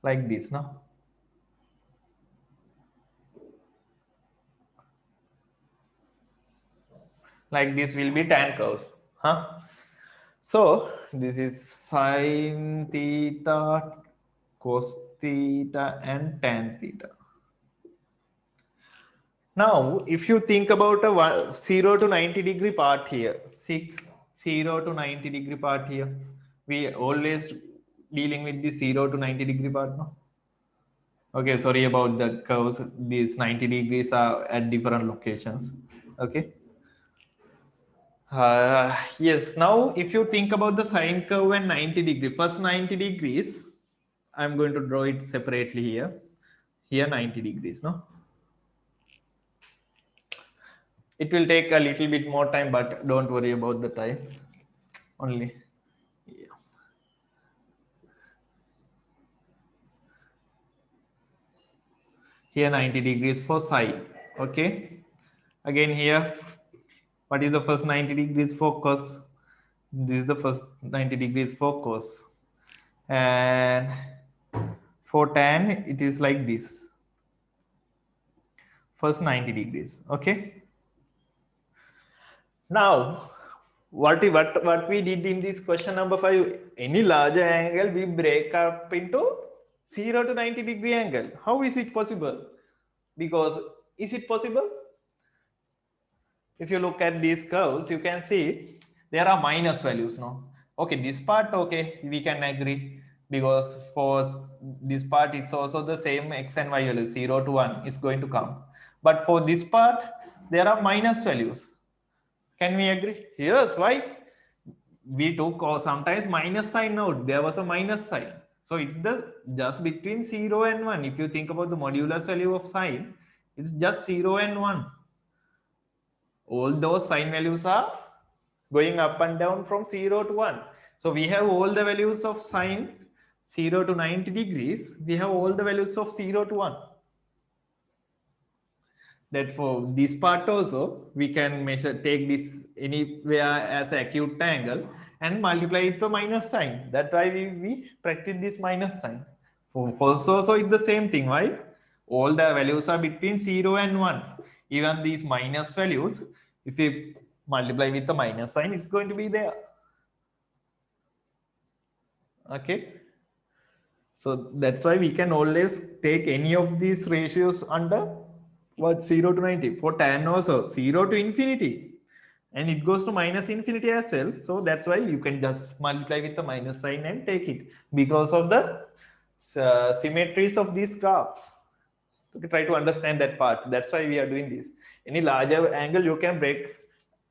like this, no? Like this will be tan curves, huh? So this is sine theta, cos theta, and tan theta. Now, if you think about a 0 to 90-degree part here, see, 0 to 90-degree part here, we always dealing with the 0 to 90-degree part, no? Okay, sorry about the curves. These 90 degrees are at different locations. Okay. Yes, now if you think about the sine curve and 90-degree, first 90 degrees, I'm going to draw it separately here. Here 90 degrees, no? It will take a little bit more time, but don't worry about the time. Only. Yeah. Here 90 degrees for sine. Okay. Again here, what is the first 90 degrees focus? This is the first 90 degrees focus. And for tan, it is like this. First 90 degrees. Okay. Now, what we did in this question number 5, any larger angle we break up into 0 to 90 degree angle. How is it possible? Because is it possible? If you look at these curves, you can see there are minus values now. Okay, this part, okay, we can agree, because for this part it's also the same x and y values, 0 to 1 is going to come. But for this part, there are minus values. Can we agree? Yes, why? We took sometimes minus sign out. There was a minus sign. So it's the just between 0 and 1. If you think about the modulus value of sine, it's just 0 and 1. All those sine values are going up and down from 0 to 1. So we have all the values of sine 0 to 90 degrees. We have all the values of 0 to 1. That for this part also, we can take this anywhere as acute angle and multiply it to minus sign. That's why we practice this minus sign. For also it's the same thing. Why? All the values are between 0 and 1. Even these minus values, if we multiply with the minus sign, it's going to be there. Okay. So that's why we can always take any of these ratios under what, 0 to 90. For tan also 0 to infinity, and it goes to minus infinity as well. So that's why you can just multiply with the minus sign and take it, because of the symmetries of these graphs. Okay, try to understand that part. That's why we are doing this. Any larger angle you can break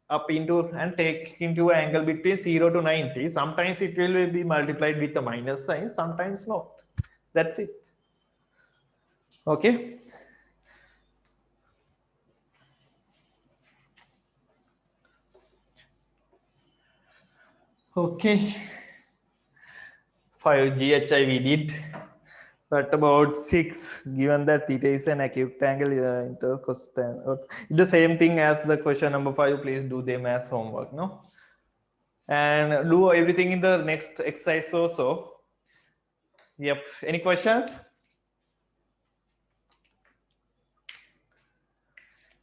up into and take into an angle between 0 to 90. Sometimes it will be multiplied with the minus sign, sometimes not. That's it. Okay. Okay. 5 GHI we did. But about 6, given that theta is an acute angle, intercostan. The same thing as the question number 5. Please do them as homework, no? And do everything in the next exercise also. Yep. Any questions?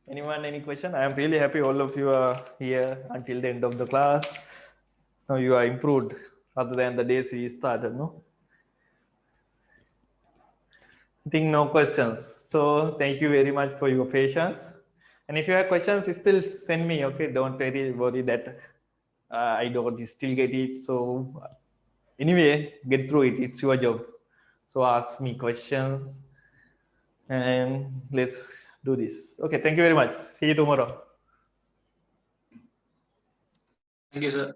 Anyone, any question? I am really happy all of you are here until the end of the class. Now you are improved other than the days we started, no? I think no questions. So thank you very much for your patience. And if you have questions, still send me, okay? Don't worry that I don't still get it. So anyway, get through it. It's your job. So ask me questions and let's do this. Okay, thank you very much. See you tomorrow. Thank you, sir.